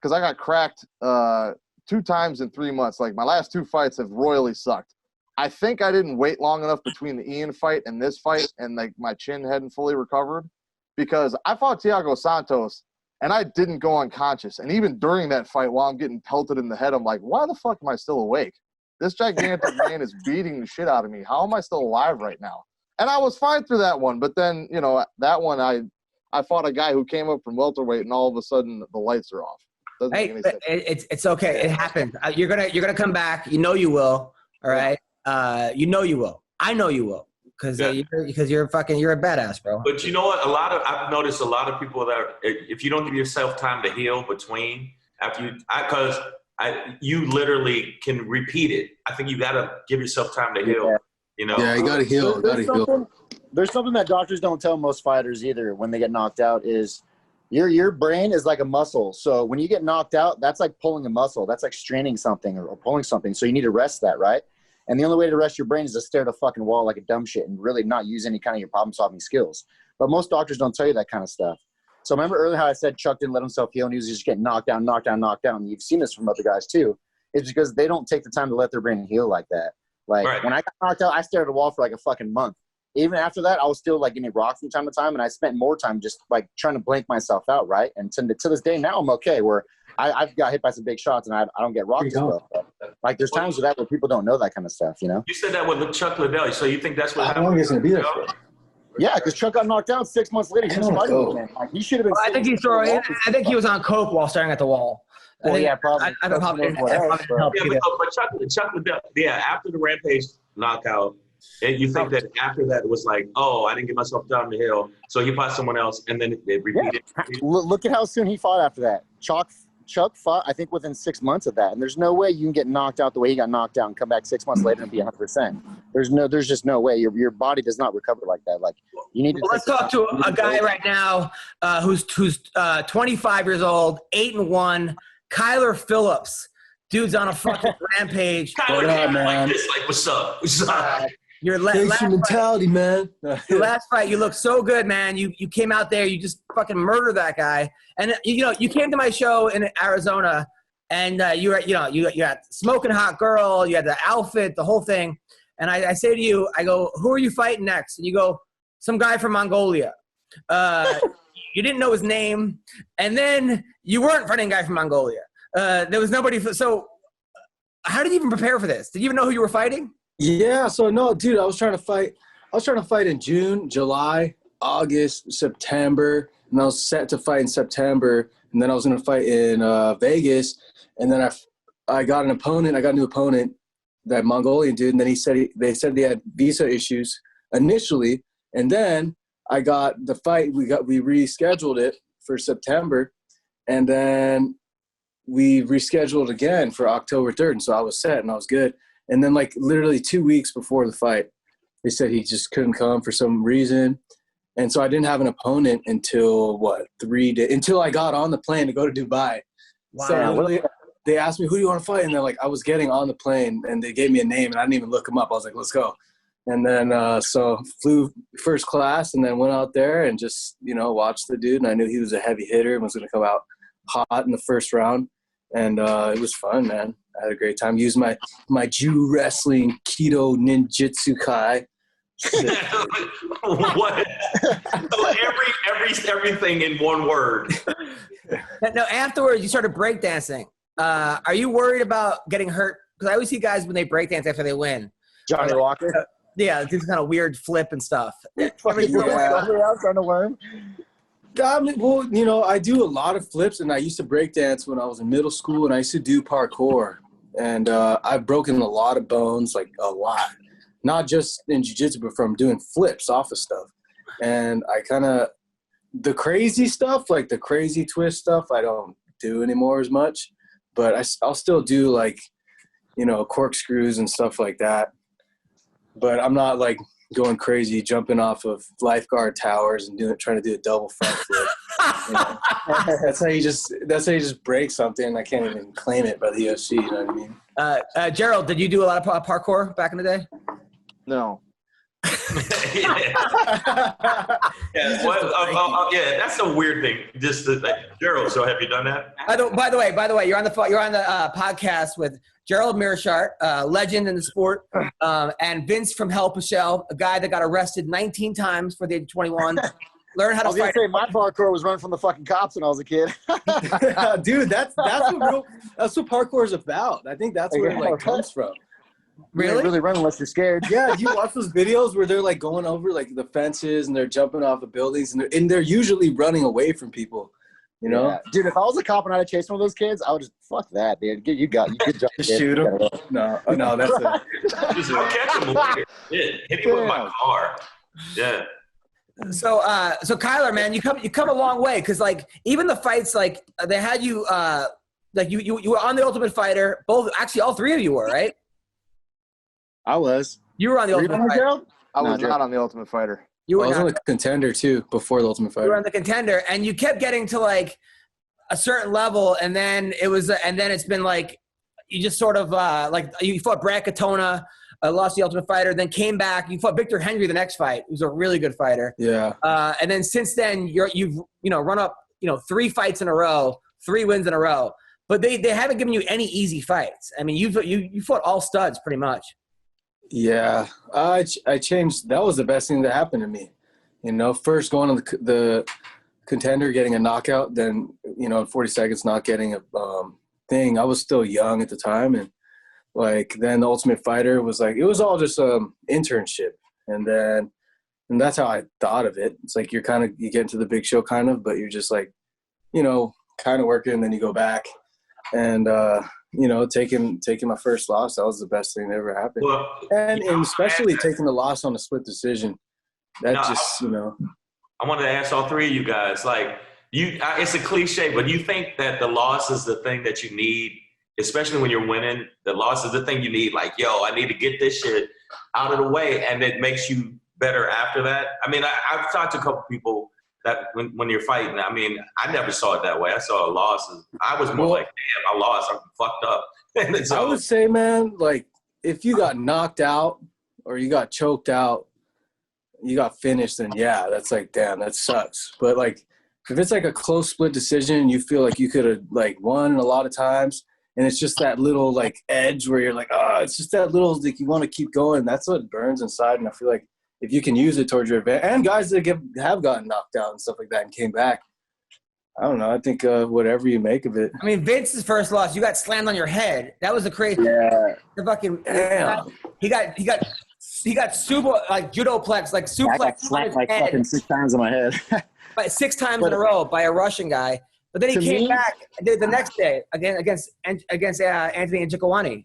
because I got cracked 2 times in 3 months, like my last 2 fights have royally sucked. I think I didn't wait long enough between the Ian fight and this fight, and like my chin hadn't fully recovered, because I fought Thiago Santos, and I didn't go unconscious. And even during that fight, while I'm getting pelted in the head, I'm like, why the fuck am I still awake? This gigantic man is beating the shit out of me. How am I still alive right now? And I was fine through that one, but then, you know, that one I fought a guy who came up from welterweight, and all of a sudden the lights are off. Doesn't make any sense. It's okay. It happens. You're gonna come back. You know you will. All right. You know you will. I know you will, because you're a badass, bro. But you know what? I've noticed a lot of people that if you don't give yourself time to heal between you literally can repeat it. I think you gotta give yourself time to heal. Yeah. You know. Yeah, you gotta heal. There's something that doctors don't tell most fighters either when they get knocked out is your brain is like a muscle. So when you get knocked out, that's like pulling a muscle. That's like straining something or pulling something. So you need to rest that, right? And the only way to rest your brain is to stare at a fucking wall like a dumb shit and really not use any kind of your problem-solving skills. But most doctors don't tell you that kind of stuff. So remember earlier how I said Chuck didn't let himself heal and he was just getting knocked down. And you've seen this from other guys too. It's because they don't take the time to let their brain heal like that. Like when I got knocked out, I stared at a wall for like a fucking month. Even after that, I was still like getting rocked from time to time, and I spent more time just like trying to blank myself out, right? And to this day now, I'm okay. Where I've got hit by some big shots, and I don't get rocked as well. Like there's times where people don't know that kind of stuff, you know. You said that with Chuck Liddell, so you think that's what happened? How long is going to be there for? Yeah, because Chuck got knocked down 6 months later. He was fighting again. Like, he should have been. I think he was on coke while staring at the wall. Well, yeah, probably. But Chuck Liddell, after the Rampage knockout. And you think that after that it was like, oh, I didn't give myself time to heal, so he fought someone else, and then it repeated. Look at how soon he fought after that. Chalk Chuck fought, I think, within 6 months of that. And there's no way you can get knocked out the way he got knocked out and come back 6 months later and be 100%. There's just no way. Your body does not recover like that. Like, you need to. Well, let's talk to a guy right now who's 25 years old, 8-1. Kyler Phillips. Dude's on a fucking rampage. Kyler came like this, like, what's up? What's up? Your last mentality, man. Your last fight, you looked so good, man. You came out there, you just fucking murdered that guy. And you came to my show in Arizona, and you had smoking hot girl, you had the outfit, the whole thing. And I say to you, I go, who are you fighting next? And you go, some guy from Mongolia. You didn't know his name, and then you weren't fighting a guy from Mongolia. There was nobody. So, how did you even prepare for this? Did you even know who you were fighting? Yeah, so no, dude, I was trying to fight in June, July, August, September, and I was set to fight in September, and then I was going to fight in Vegas, and then I got a new opponent, that Mongolian dude, and then they said they had visa issues initially, and then I got the fight, we rescheduled it for September, and then we rescheduled again for October 3rd, and so I was set and I was good. And then, like, literally 2 weeks before the fight, they said he just couldn't come for some reason. And so I didn't have an opponent until, 3 days, until I got on the plane to go to Dubai. Wow. So they asked me, who do you want to fight? And they're like, I was getting on the plane, and they gave me a name, and I didn't even look him up. I was like, let's go. And then so flew first class and then went out there and just, watched the dude. And I knew he was a heavy hitter and was going to come out hot in the first round. And it was fun, man. I had a great time. Used my Jew wrestling keto ninjutsu kai. What? Everything in one word. No, afterwards you started breakdancing. Are you worried about getting hurt? Because I always see guys when they breakdance after they win. Johnny Walker. Yeah, this kind of weird flip and stuff. Trying to learn. Well, I do a lot of flips, and I used to breakdance when I was in middle school, and I used to do parkour. And I've broken a lot of bones, like a lot. Not just in jiu-jitsu, but from doing flips off of stuff. And the crazy stuff, like the crazy twist stuff, I don't do anymore as much. But I'll still do, like, corkscrews and stuff like that. But I'm not, like, going crazy, jumping off of lifeguard towers and trying to do a double front flip. That's how you just break something. I can't even claim it by the UFC. You know what I mean? Gerald, did you do a lot of parkour back in the day? No. Yeah, that's a weird thing. Just Gerald. So have you done that? By the way, you're on the podcast with Gerald Meerschaert, legend in the sport, and Vinc from Pichel, a guy that got arrested 19 times for the age of 21. Learn how to fight. My parkour was running from the fucking cops when I was a kid. Dude, that's what parkour is about. I think that's where it comes from. Really? You really run unless you're scared. Yeah, you watch those videos where they're like going over like the fences and they're jumping off the buildings and they're usually running away from people. Yeah. Dude, if I was a cop and I had to chase one of those kids, I would just fuck that, dude. You could jump. Just shoot him. No, that's it. I'll catch him later. Hit him with my car. Yeah. So Kyler, man, you come a long way because like even the fights like they had you like you were on the Ultimate Fighter. All three of you were, right? I was. You were on the Ultimate Fighter. I was not on the Ultimate Fighter. I was on the Contender too before the Ultimate Fighter. You were on the Contender, and you kept getting to like a certain level, and then it's been like you just sort of like you fought Brad Katona, lost the Ultimate Fighter, then came back. You fought Victor Henry the next fight, who's a really good fighter. Yeah. And then since then you've run up 3 fights in a row, 3 wins in a row, but they haven't given you any easy fights. I mean you fought all studs pretty much. Yeah, I changed. That was the best thing that happened to me. First going on the Contender, getting a knockout, then in 40 seconds not getting a thing. I was still young at the time, and then the Ultimate Fighter was like it was all just internship, and that's how I thought of it. It's like you get into the big show kind of, but you're just like kind of working, and then you go back, and taking my first loss, that was the best thing that ever happened. Well, and especially taking the loss on a split decision. I wanted to ask all three of you guys, it's a cliche, but you think that the loss is the thing that you need, especially when you're winning. The loss is the thing you need. Like, yo, I need to get this shit out of the way, and it makes you better after that. I mean, I've talked to a couple people that when you're fighting, I mean, I never saw it that way. I saw a loss. I was more like, damn, I lost. I'm fucked up. I would say, man, like, if you got knocked out or you got choked out, you got finished, then yeah, that's like, damn, that sucks. But like, if it's like a close split decision, you feel like you could have like won a lot of times, and it's just that little like edge where you're like, oh, it's just that little, like, you want to keep going. That's what burns inside. And I feel like if you can use it towards your advantage, and guys that have gotten knocked out and stuff like that and came back, I don't know. I think whatever you make of it. I mean, Vince's first loss, you got slammed on your head. That was the crazy. Yeah. The fucking damn. He got super like judoplex, like suplex. I got slapped like fucking 6 times on my head. But 6 times in a row by a Russian guy. But then he came back and did it the next day against Anthony Njokuani.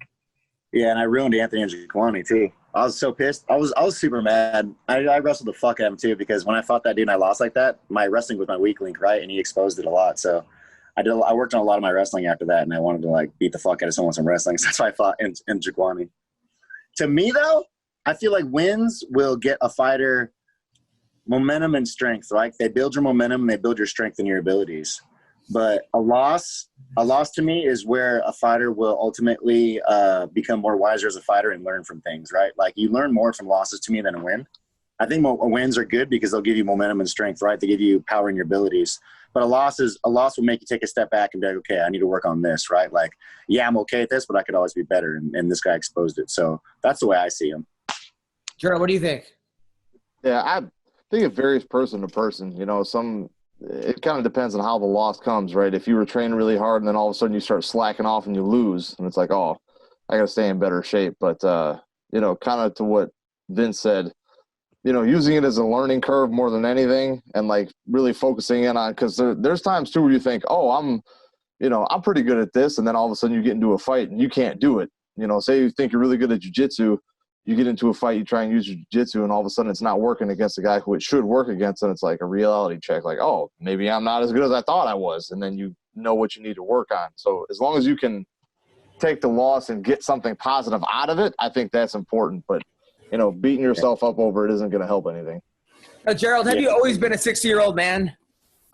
Yeah, and I ruined Anthony Njokuani too. I was so pissed. I was super mad. I wrestled the fuck out of him too, because when I fought that dude and I lost like that, my wrestling was my weak link, right? And he exposed it a lot. So I worked on a lot of my wrestling after that, and I wanted to like beat the fuck out of someone with some wrestling. So that's why I fought in Njokuani. To me though, I feel like wins will get a fighter momentum and strength, right? They build your momentum, they build your strength and your abilities. But a loss to me is where a fighter will ultimately become more wiser as a fighter and learn from things, right? Like, you learn more from losses to me than a win. I think wins are good because they'll give you momentum and strength, right? They give you power in your abilities. But a loss will make you take a step back and be like, okay, I need to work on this, right? Like, yeah, I'm okay at this, but I could always be better. And this guy exposed it. So that's the way I see him. Gerald, what do you think? Yeah, I think it varies person to person. You know, it kind of depends on how the loss comes, right? If you were training really hard and then all of a sudden you start slacking off and you lose, and it's like, oh, I got to stay in better shape. But, you know, kind of to what Vince said, you know, using it as a learning curve more than anything, and like really focusing in on, because there's times too where you think, oh, I'm pretty good at this. And then all of a sudden you get into a fight and you can't do it. You know, say you think you're really good at jiu-jitsu, you get into a fight, you try and use your jiu-jitsu, and all of a sudden it's not working against the guy who it should work against, and it's like a reality check, like, oh, maybe I'm not as good as I thought I was, and then you know what you need to work on. So as long as you can take the loss and get something positive out of it, I think that's important. But, you know, beating yourself up over it isn't going to help anything. Gerald, have you always been a 60-year-old man?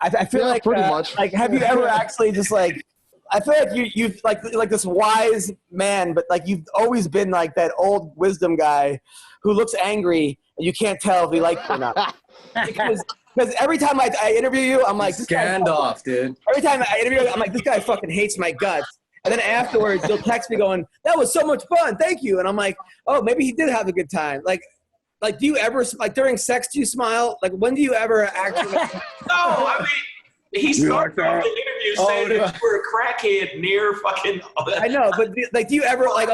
I feel like pretty much. Like, have you ever actually just like – I feel like you've like this wise man, but like you've always been like that old wisdom guy who looks angry and you can't tell if he likes it or not. Because every time I interview you, I'm like, Gandalf, dude. Every time I interview you, I'm like, this guy fucking hates my guts. And then afterwards, you'll text me going, that was so much fun, thank you. And I'm like, oh, maybe he did have a good time. Like, do you ever, like during sex, do you smile? Like, when do you ever actually? No, I mean. He started off the interview saying that you were a crackhead near fucking. I know, but like, do you ever like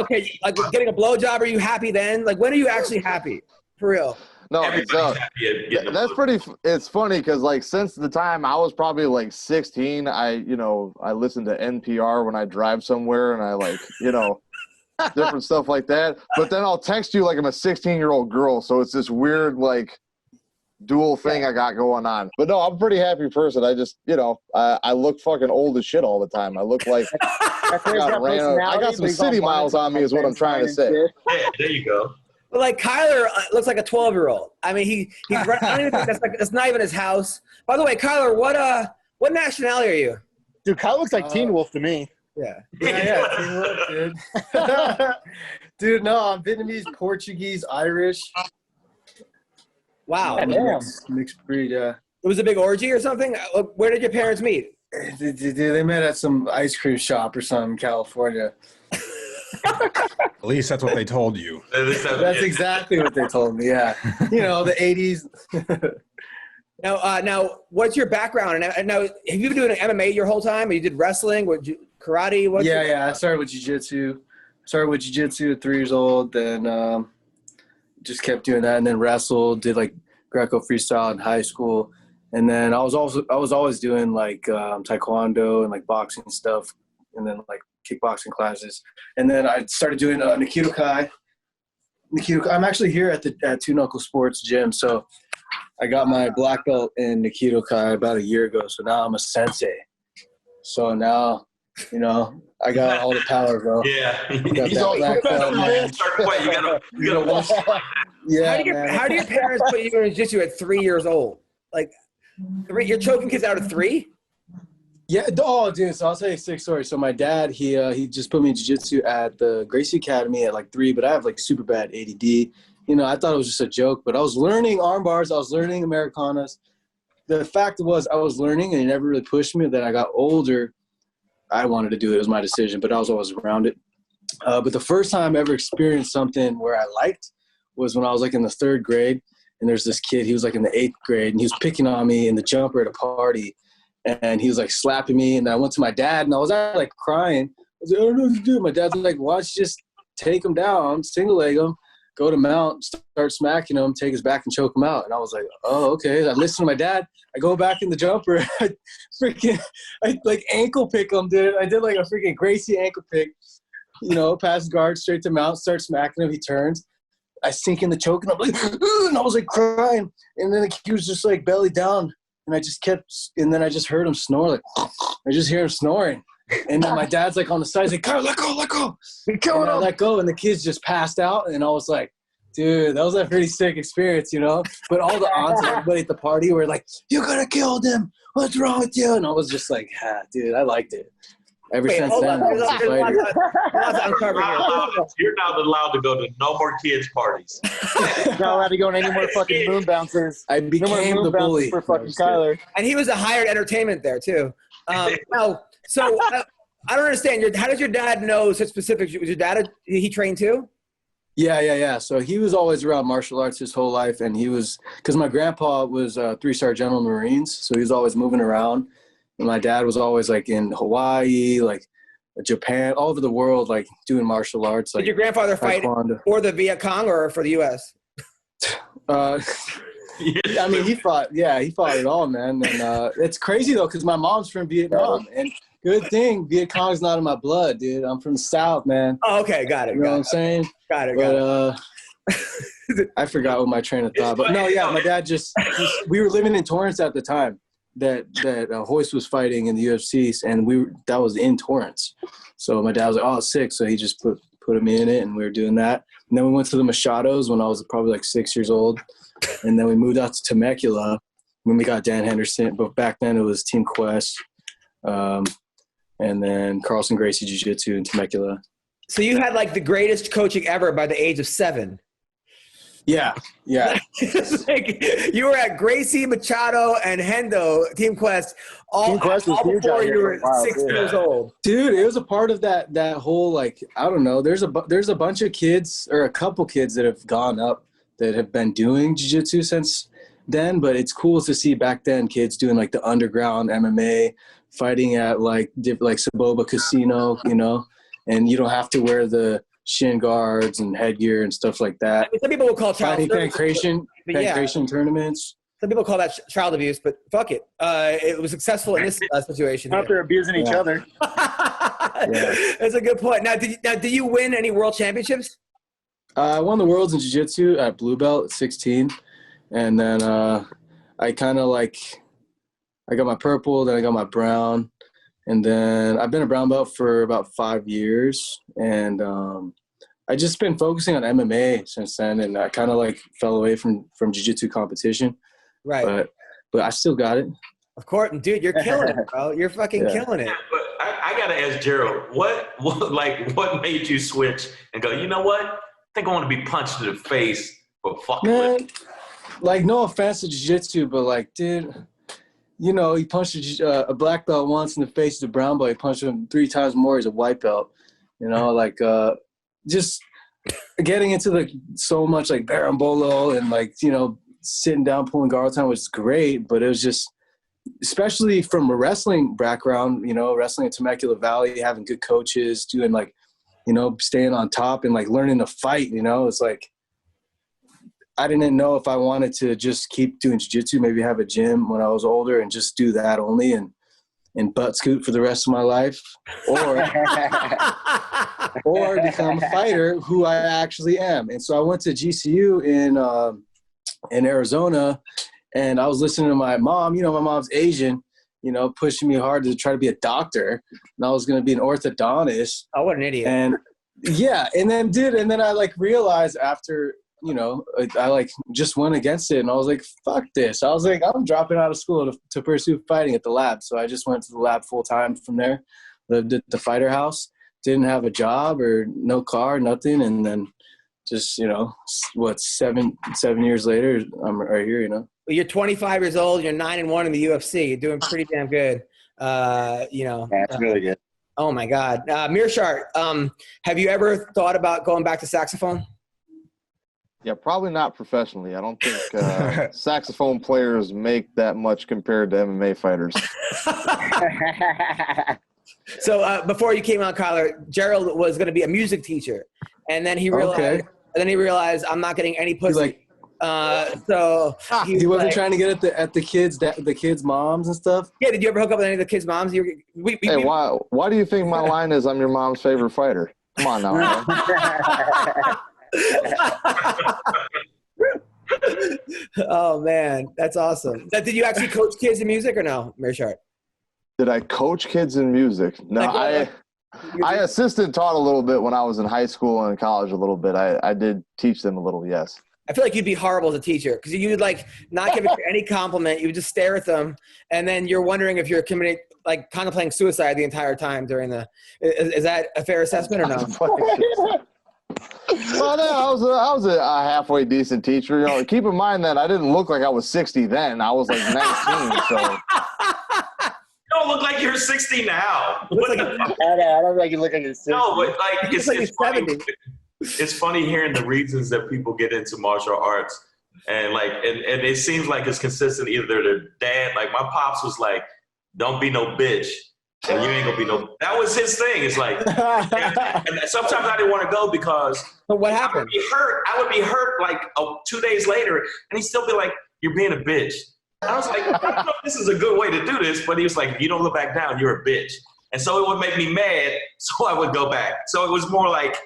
getting a blowjob? Are you happy then? Like, when are you actually happy? For real? No, that's pretty. It's funny because like since the time I was probably like 16, I listen to NPR when I drive somewhere, and I like different stuff like that. But then I'll text you like I'm a 16-year-old girl, so it's this weird like dual thing I got going on. But no, I'm a pretty happy person. I just, I look fucking old as shit all the time. I look like I got some city miles on me is what I'm trying to say. Yeah, there you go. But like Kyler looks like a 12-year-old. I mean, he's I don't even think that's not even his house. By the way, Kyler, what nationality are you? Dude, Kyler looks like Teen Wolf to me. Yeah, Teen Wolf, dude. Dude, no, I'm Vietnamese, Portuguese, Irish. Wow. Mixed breed, yeah. It was a big orgy or something? Where did your parents meet? They met at some ice cream shop or something in California. At least that's what they told you. That's exactly what they told me, yeah. The 80s. Now, what's your background? And now, have you been doing MMA your whole time? Or you did wrestling? Karate? Yeah. I started with jiu-jitsu. At 3 years old, then just kept doing that, and then wrestled, did like Greco freestyle in high school, and then I was always doing like taekwondo and like boxing stuff, and then like kickboxing classes, and then I started doing Nikido Kai. I'm actually here at Two Knuckle Sports Gym, so I got my black belt in Aikido Kai about a year ago, so now I'm a sensei. So now, you know, I got all the power, bro. Yeah. Got that black belt, man. You gotta watch. Yeah, how do your parents put you in jiu-jitsu at 3 years old? Like, you're choking kids out of 3? Yeah. Oh, dude. So I'll tell you a sick story. So my dad, he just put me in jiu-jitsu at the Gracie Academy at like 3, but I have like super bad ADD. You know, I thought it was just a joke, but I was learning arm bars. I was learning Americanas. The fact was I was learning and he never really pushed me. Then I got older. I wanted to do it. It was my decision, but I was always around it. But the first time I ever experienced something where I liked was when I was like in the 3rd grade. And there's this kid, he was like in the 8th grade, and he was picking on me in the jumper at a party. And he was like slapping me. And I went to my dad, and I was like crying. I was like, I don't know what to do. My dad's like, why don't you just take him down, single leg him, go to mount, start smacking him, take his back and choke him out. And I was like, oh, okay. I listened to my dad. I go back in the jumper. I like ankle pick him, dude. I did like a freaking Gracie ankle pick, you know, pass guard straight to mount, start smacking him. He turns. I sink in the choke, and I'm like, and I was like crying. And then he was just like belly down. And I just kept, and then I just heard him snore. Like, I just hear him snoring. And then my dad's like on the side, he's like, let go. You're killing him. I let go, and the kids just passed out. And I was like, dude, that was a pretty sick experience, you know? But all the aunts and everybody at the party were like, you could have killed him. What's wrong with you? And I was just like, dude, I liked it. Ever since then, I was a fighter. You're not allowed to go to no more kids' parties. You're not allowed to go to any more fucking moon bouncers. I became the bully for fucking Kyler. And he was a hired entertainment there, too. So I don't understand. How does your dad know such specifics? Was your dad, he trained too? Yeah. So he was always around martial arts his whole life. And he was, because my grandpa was a 3-star general in the Marines. So he was always moving around. And my dad was always like in Hawaii, like Japan, all over the world, like doing martial arts. Like, did your grandfather fight for the Viet Cong or for the U.S.? I mean, he fought it all, man. And it's crazy though, because my mom's from Vietnam, and good thing Viet Cong's not in my blood, dude. I'm from the South, man. Oh, okay, got it. You know what I'm saying? Got it. But I forgot what my train of thought. But no, yeah, my dad just we were living in Torrance at the time that Hoist was fighting in the UFC, and that was in Torrance. So my dad was like, oh, sick. So he just put him in it, and we were doing that. And then we went to the Machados when I was probably like 6 years old. And then we moved out to Temecula when we got Dan Henderson. But back then it was Team Quest. And then Carlson Gracie Jiu-Jitsu in Temecula. So you had like the greatest coaching ever by the age of 7. Yeah. Like, you were at Gracie, Machado, and Hendo, Team Quest, all before you were 6 years old. Dude, it was a part of that whole, like, I don't know. There's a bunch of kids, or a couple kids that have gone up that have been doing jiu-jitsu since then, but it's cool to see back then kids doing like the underground MMA, fighting at like Saboba Casino, you know, and you don't have to wear the shin guards and headgear and stuff like that. I mean, some people will call child pancration tournaments. Some people call that child abuse, but fuck it. It was successful in this situation. Out there abusing each other. That's a good point. Now, did you win any world championships? I won the worlds in jiu-jitsu at blue belt at 16. And then I kind of like, I got my purple, then I got my brown. And then I've been a brown belt for about 5 years. And I just been focusing on MMA since then. And I kind of like fell away from jiu-jitsu competition. Right. But I still got it. Of course. Dude, you're killing it, bro. You're fucking killing it. But I got to ask Gerald, what made you switch and go, you know what? I think I want to be punched in the face for fucking with. Like, no offense to jiu-jitsu, but like, dude, you know, he punched a black belt once in the face of a brown belt. He punched him 3 times more as a white belt. You know, like just getting into so much like barambolo and like, you know, sitting down, pulling guard all the time was great, but it was just, especially from a wrestling background, you know, wrestling in Temecula Valley, having good coaches, doing like, you know, staying on top and like learning to fight, you know, it's like, I didn't know if I wanted to just keep doing jiu-jitsu, maybe have a gym when I was older and just do that only and butt scoot for the rest of my life, or become a fighter who I actually am. And so I went to GCU in Arizona, and I was listening to my mom. My mom's Asian, pushing me hard to try to be a doctor, and I was going to be an orthodontist. Oh, what an idiot. And yeah, and then I like realized after, I like just went against it, and I was like, fuck this. I was like, I'm dropping out of school to pursue fighting at the lab. So I just went to the lab full time from there, lived at the fighter house, didn't have a job or no car, nothing. And then just, 7 years later, I'm right here, Well, you're 25 years old. You're 9-1 in the UFC. You're doing pretty damn good. That's really good. Oh my God. Meerschaert, have you ever thought about going back to saxophone? Yeah, probably not professionally. I don't think saxophone players make that much compared to MMA fighters. So before you came on, Kyler, Gerald was going to be a music teacher, and then he realized, I'm not getting any pussy. So he wasn't trying to get at the kids' moms and stuff. Yeah, did you ever hook up with any of the kids' moms? Why do you think my line is I'm your mom's favorite fighter? Come on now. Oh man, that's awesome. Did you actually coach kids in music or no, Meerschaert? Did I coach kids in music? No, I assistant taught a little bit when I was in high school and college a little bit. I did teach them a little, yes. I feel like you'd be horrible as a teacher because you would like not give any compliment. You would just stare at them, and then you're wondering if you're contemplating suicide the entire time during the. Is that a fair assessment or no? Well, no, I was a halfway decent teacher. Keep in mind that I didn't look like I was 60 then. I was like 19. So. You don't look like you're 60 now. I don't think you look like you're 60. No, but it's funny hearing the reasons that people get into martial arts, and it seems like it's consistent. Either their dad, like my pops was like, "Don't be no bitch." And you ain't gonna be no. That was his thing. It's like, and sometimes I didn't want to go because. But what happened? I would be hurt like 2 days later, and he'd still be like, "You're being a bitch." And I was like, I don't know if this is a good way to do this, but he was like, "If you don't look back down, you're a bitch." And so it would make me mad, so I would go back. So it was more like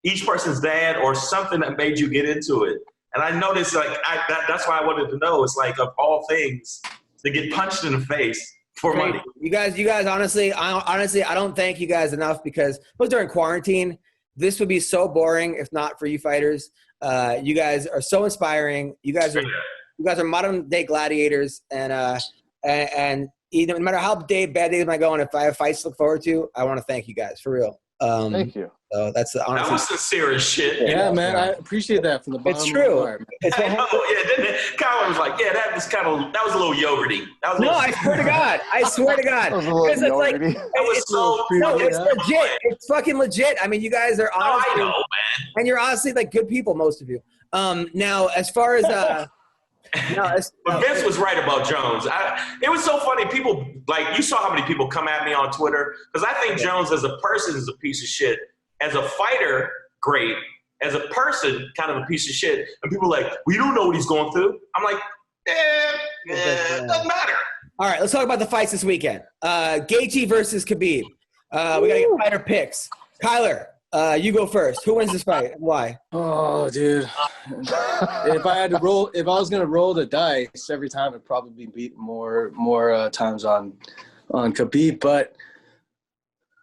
each person's dad or something that made you get into it. And I noticed that's why I wanted to know. It's like of all things to get punched in the face. For money. You guys, honestly, I don't thank you guys enough because during quarantine, this would be so boring if not for you fighters. You guys are so inspiring. You guys are modern day gladiators, and no matter how bad days am I going, if I have fights to look forward to, I want to thank you guys for real. Thank you. So that's honestly, that was sincere as shit. Yeah, man, I appreciate that from the bottom. It's true. Of my heart, Kyler was like, "Yeah, that was a little yogurty." I swear to God, because it's like it's legit. It's fucking legit. I mean, you guys are honestly, I know, man, and you're honestly like good people, most of you. Now, as far as but Vince was right about Jones. It was so funny. People you saw how many people come at me on Twitter because I think Jones as a person is a piece of shit. As a fighter, great. As a person, kind of a piece of shit. And people are like, we don't know what he's going through. I'm like, it doesn't matter. All right, let's talk about the fights this weekend. Gaethje versus Khabib. We got to get fighter picks. Kyler, you go first. Who wins this fight? Why? Oh, dude. If I was gonna roll the dice every time, it'd probably be beat more times on Khabib. But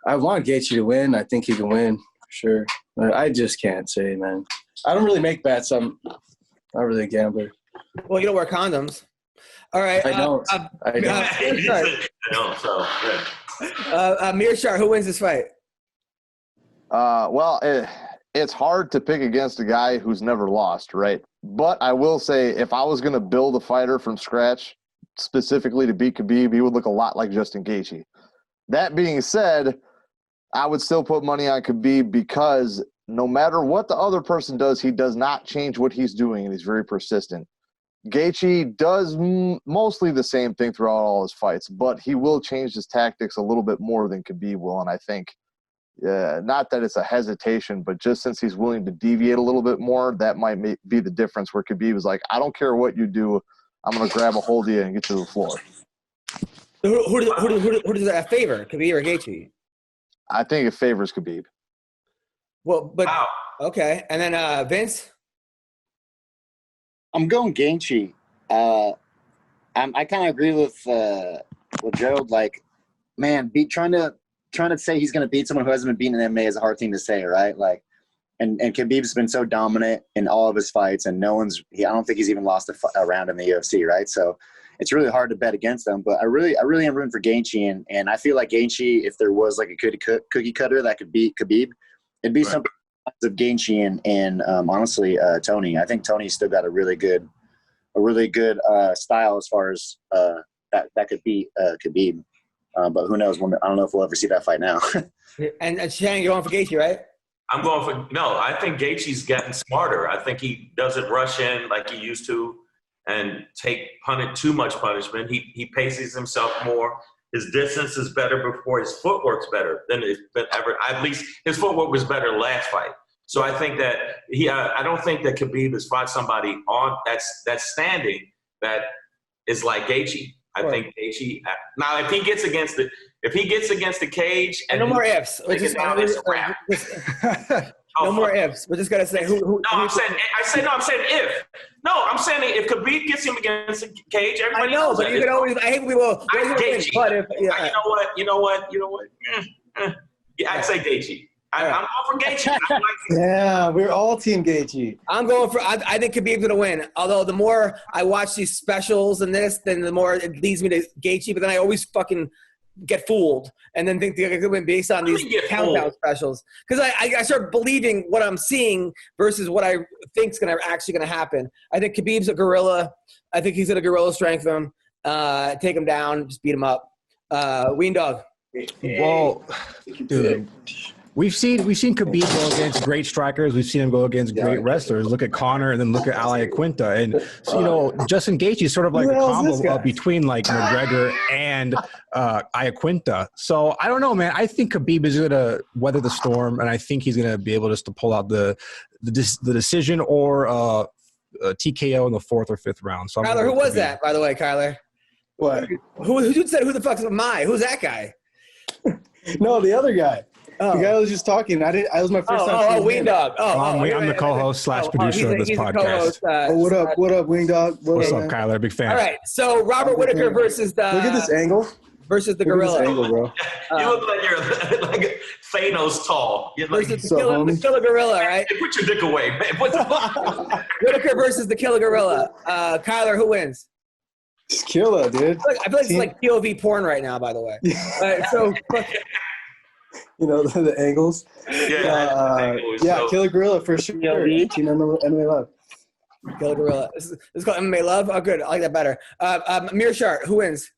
I want Gaethje to win. I think he can win for sure. But I just can't say, man. I don't really make bets. I'm not really a gambler. Well, you don't wear condoms. All right. I don't. Meerschaert, who wins this fight? Well, it's hard to pick against a guy who's never lost, right? But I will say, if I was going to build a fighter from scratch, specifically to beat Khabib, he would look a lot like Justin Gaethje. That being said, I would still put money on Khabib because no matter what the other person does, he does not change what he's doing, and he's very persistent. Gaethje does mostly the same thing throughout all his fights, but he will change his tactics a little bit more than Khabib will, and I think not that it's a hesitation, but just since he's willing to deviate a little bit more, that might be the difference where Khabib is like, I don't care what you do, I'm going to grab a hold of you and get you to the floor. Who does that favor, Khabib or Gaethje? I think it favors Khabib. Well, but wow. Okay, and then Vince. I'm going Gaethje. I kind of agree with Gerald. Like, man, trying to say he's going to beat someone who hasn't been beaten in MMA is a hard thing to say, right? Like, and Khabib's been so dominant in all of his fights, and I don't think he's even lost a round in the UFC, right? So it's really hard to bet against them. But I really am rooting for Gaethje, and I feel like Gaethje, if there was like a cookie cutter that could beat Khabib, it'd be something of Gaethje and honestly Tony. I think Tony's still got a really good style as far as that could beat Khabib. But who knows? I don't know if we'll ever see that fight now. And Shang, you're going for Gaethje, right? I think Gaethje's gotten smarter. I think he doesn't rush in like he used to and take too much punishment. He paces himself more. His distance is better before. His footwork's better than it's been ever. At least his footwork was better last fight. So I think that I don't think that Khabib has fought somebody on that's standing that is like Gaethje. I think Gaethje. Now, if he gets against the cage, and no more ifs. No more ifs. We're just gonna say who. I'm saying if. No, I'm saying if Khabib gets him against the cage, everybody. I know, but you can always. I hate when people. You know what? Yeah, I'd say Gaethje. I'm going for Gaethje. Yeah, we're all team Gaethje. I'm going for. I think Khabib's gonna win. Although the more I watch these specials and this, then the more it leads me to Gaethje. But then I always fucking get fooled and then think they're gonna win based on these countdown specials. Because I start believing what I'm seeing versus what I think's actually gonna happen. I think Khabib's a gorilla. I think he's gonna gorilla strength him, take him down, just beat him up. Weendawg. Well, dude. We've seen Khabib go against great strikers. We've seen him go against great wrestlers. Look at Conor and then look at Ali Quinta. And, so, Justin Gaethje is sort of like a combo between like McGregor and Iaquinta. So I don't know, man. I think Khabib is going to weather the storm, and I think he's going to be able just to pull out the decision or a TKO in the 4th or 5th round. So Kyler, who was that, by the way, Kyler? What? Who said who the fuck's my? Who's that guy? No, the other guy. The guy was just talking. I was my first time. Weendawg. I'm the co-host / producer of this podcast. What up, Weendawg? What's up, Kyler? Big fan. All right, so Robert Whittaker versus the. Look at this angle. Versus the gorilla. Look at this angle, bro. You look like you're like Thanos tall. You're like, versus the killer gorilla, right? Hey, put your dick away, man. Whittaker versus the killer gorilla. Kyler, who wins? It's killer, dude. I feel like it's like POV porn right now, by the way. So. The angles. Yeah, Killer Gorilla for sure. Team MMA Love. Killer Gorilla. This is called MMA Love. Oh, good. I like that better. Meerschaert, who wins?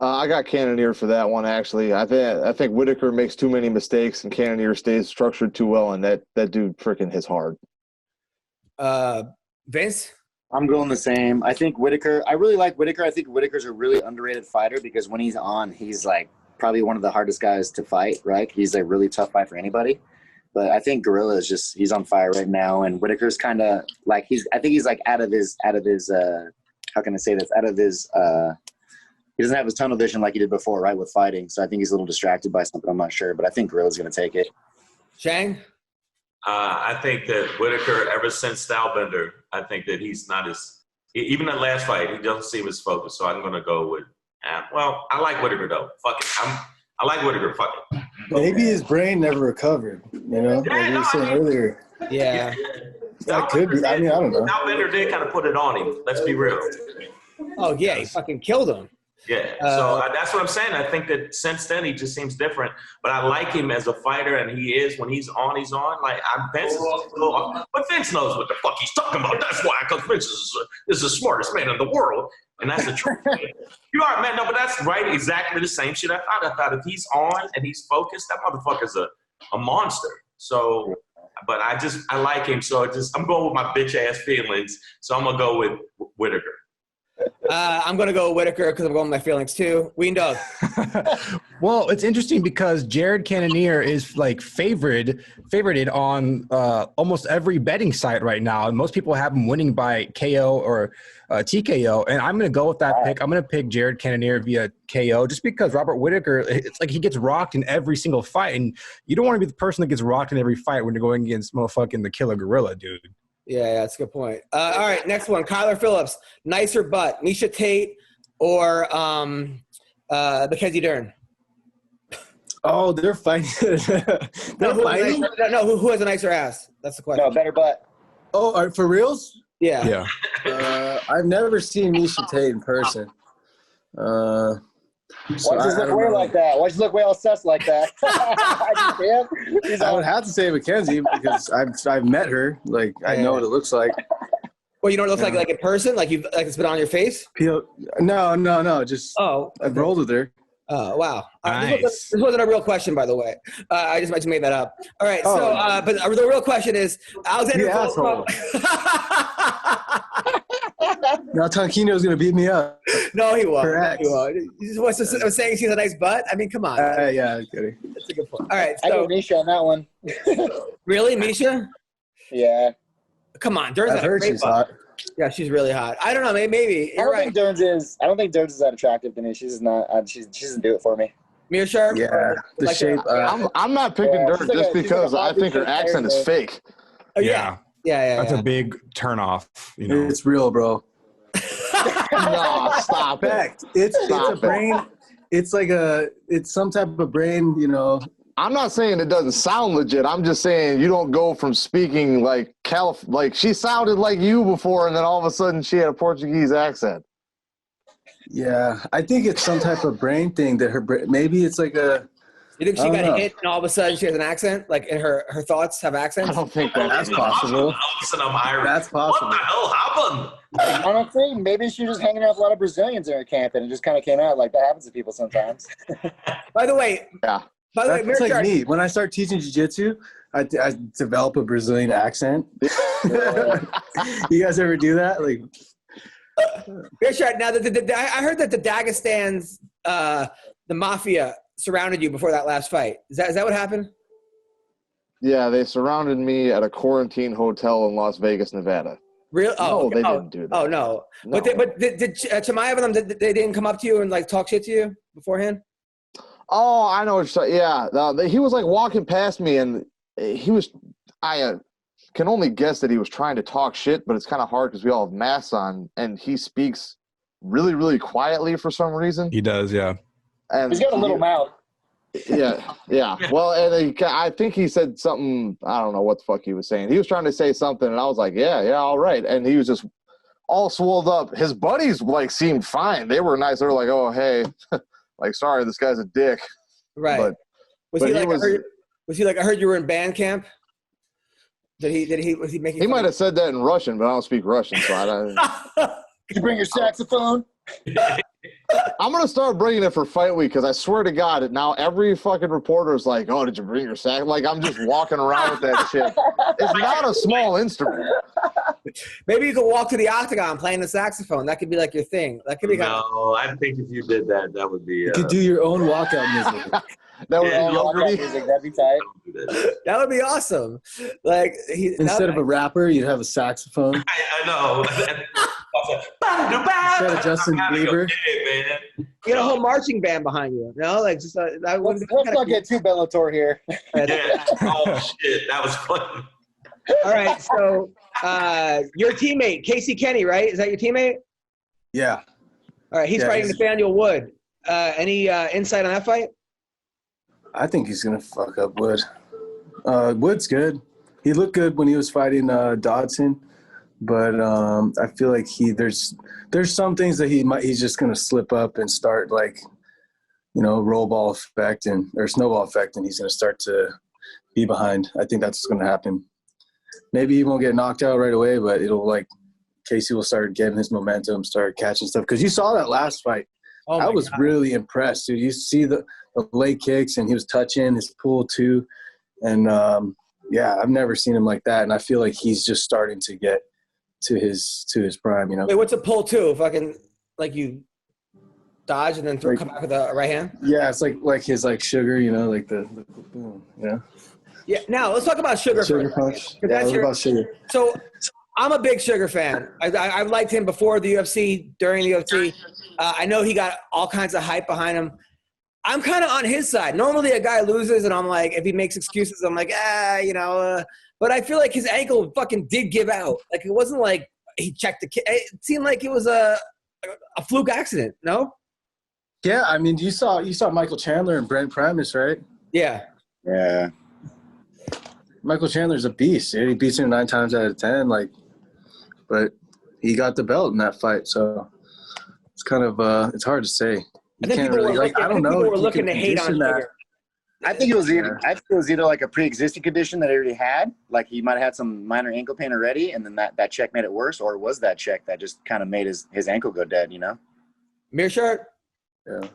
I got Cannonier for that one, actually. I think Whittaker makes too many mistakes, and Cannonier stays structured too well, and that dude freaking hits hard. Vince? I'm going the same. I think Whittaker – I really like Whittaker. I think Whittaker's a really underrated fighter because when he's on, he's like – probably one of the hardest guys to fight, right? He's a really tough fight for anybody. But I think Gorilla is he's on fire right now. And Whittaker's kind of like, I think he's like out of his, how can I say this? He doesn't have his tunnel vision like he did before, right? With fighting. So I think he's a little distracted by something. I'm not sure, but I think Gorilla's going to take it. Shang? I think that Whittaker, ever since Stylebender, I think that he's not even that last fight, he doesn't seem as focused. So I'm going to go with, I like Whittaker though. Fuck it. I like Whittaker. Fuck it. Maybe his brain never recovered. Like you were saying earlier. Yeah. That could be. I don't know. Stylebender did kind of put it on him. Let's be real. Oh yeah, he fucking killed him. Yeah, so that's what I'm saying. I think that since then he just seems different. But I like him as a fighter, and he is when he's on, he's on. Like Vince but Vince knows what the fuck he's talking about. That's why, because Vince is the smartest man in the world, and that's the truth. You are, man. No, but that's right. Exactly the same shit. I thought if he's on and he's focused, that motherfucker's a monster. So, but I like him. So I'm going with my bitch ass feelings. So I'm gonna go with Whittaker. I'm going to go Whittaker because I'm going with my feelings too. Weendawg. Well, it's interesting because Jared Cannonier is like favorited on almost every betting site right now. And most people have him winning by KO or TKO. And I'm going to go with that pick. I'm going to pick Jared Cannonier via KO just because Robert Whittaker, it's like he gets rocked in every single fight. And you don't want to be the person that gets rocked in every fight when you're going against motherfucking the killer gorilla, dude. Yeah, that's a good point. All right, next one. Kyler Phillips, nicer butt, Miesha Tate or Mackenzie Dern? Oh, they're fighting. They're fighting? Who has a nicer ass? That's the question. No, better butt. Oh, for reals? Yeah. I've never seen Miesha Tate in person. Why'd you look away like that? Why'd you look away all sus like that? I would have to say Mackenzie because I've met her. Like I know what it looks like. Well, you know what it looks like in person? Like it's been on your face? No. Just I've rolled with her. Oh, wow. Nice. This wasn't a real question, by the way. I just made that up. All right. But the real question is, Alexander asshole. Now Tonquino's going to beat me up. No, he won't. Correct. He won't. He was saying she's a nice butt? I mean, come on. Yeah, I'm kidding. That's a good point. All right. I go Miesha on that one. Really, Miesha? Yeah. Come on. Dern's I've heard she's hot. Yeah, she's really hot. I don't know. Maybe. I don't think Dern's is that attractive to me. She's not. She doesn't do it for me. Meerschaert? Yeah, the shape. I'm not picking Dern just because I think her accent is fake. Oh, yeah. That's a big turnoff. You know, it's real, bro. No, stop it. It's a brain. It's like it's some type of brain. You know. I'm not saying it doesn't sound legit. I'm just saying you don't go from speaking like she sounded like you before, and then all of a sudden she had a Portuguese accent. Yeah, I think it's some type of brain thing that maybe it's like a. You think she got hit and all of a sudden she has an accent? Like in her thoughts have accents? I don't think that's possible. I'm Irish. That's possible. What the hell happened? I don't think. Maybe she was just hanging out with a lot of Brazilians in her camp, and it just kind of came out. Like that happens to people sometimes. By the way. Yeah. By the way, it's like me. When I start teaching jiu-jitsu, I develop a Brazilian accent. You guys ever do that? Like, Meerschaert, now I heard that the Dagestans, the mafia, surrounded you before that last fight. Is that what happened? Yeah, they surrounded me at a quarantine hotel in Las Vegas, Nevada. Really? No, they didn't do that. Oh no. But did Chimaev and them? They didn't come up to you and like talk shit to you beforehand? Oh, I know what you're saying. Yeah, he was like walking past me, and I can only guess that he was trying to talk shit, but it's kind of hard because we all have masks on, and he speaks really, really quietly for some reason. He does, yeah. And he's got a little mouth. Yeah. Well, and I think he said something. I don't know what the fuck he was saying. He was trying to say something, and I was like, yeah, all right. And he was just all swolled up. His buddies like seemed fine. They were nice. They were like, oh, hey. Like, sorry, this guy's a dick. Right. But was he like, I heard you were in band camp? Was he making? He might have said that in Russian, but I don't speak Russian, so I don't. Did you bring your saxophone? I'm gonna start bringing it for fight week because I swear to God, now every fucking reporter is like, "Oh, did you bring your sax?" Like I'm just walking around with that shit. It's not a small instrument. Maybe you could walk to the octagon playing the saxophone. That could be like your thing. That could be. No, I think if you did that, that would be. You could do your own walkout music. That would be music. That'd be tight. That would be awesome. Like instead of a rapper, you'd have a saxophone. I know. Instead of Justin Bieber, you get a whole marching band behind you. No, like just let's not get too Bellator here. Yeah. Oh shit, that was fun. All right, so your teammate Casey Kenny, right? Is that your teammate? Yeah. All right, he's fighting Nathaniel Wood. Any insight on that fight? I think he's gonna fuck up Wood. Wood's good. He looked good when he was fighting Dodson, but I feel like there's some things that he's just gonna slip up and start like, roll ball effect or snowball effect, and he's gonna start to be behind. I think that's what's gonna happen. Maybe he won't get knocked out right away, but it'll like Casey will start getting his momentum, start catching stuff. Because you saw that last fight. Oh I was really impressed, dude. You see the leg kicks, and he was touching his pull too. And, I've never seen him like that. And I feel like he's just starting to get to his prime, Wait, what's a pull two? Fucking, like you dodge and then come back with a right hand? Yeah, it's like his like sugar, like the boom, Yeah, now let's talk about Sugar. Sugar punch. Yeah, what about Sugar? So I'm a big Sugar fan. I've liked him before the UFC, during the UFC. I know he got all kinds of hype behind him. I'm kind of on his side. Normally a guy loses and I'm like, if he makes excuses, I'm like, but I feel like his ankle fucking did give out. Like, it wasn't like he checked the kid. It seemed like it was a fluke accident, no? Yeah, I mean, you saw Michael Chandler and Brent Primus, right? Yeah. Yeah. Michael Chandler's a beast. Dude. He beats him 9 times out of 10. But he got the belt in that fight, so it's kind of it's hard to say. I think people were looking to hate on that. I think it was either like a pre-existing condition that he already had, like he might have had some minor ankle pain already, and then that check made it worse, or it was that check that just kind of made his ankle go dead, you know? Meerschaert? Yeah.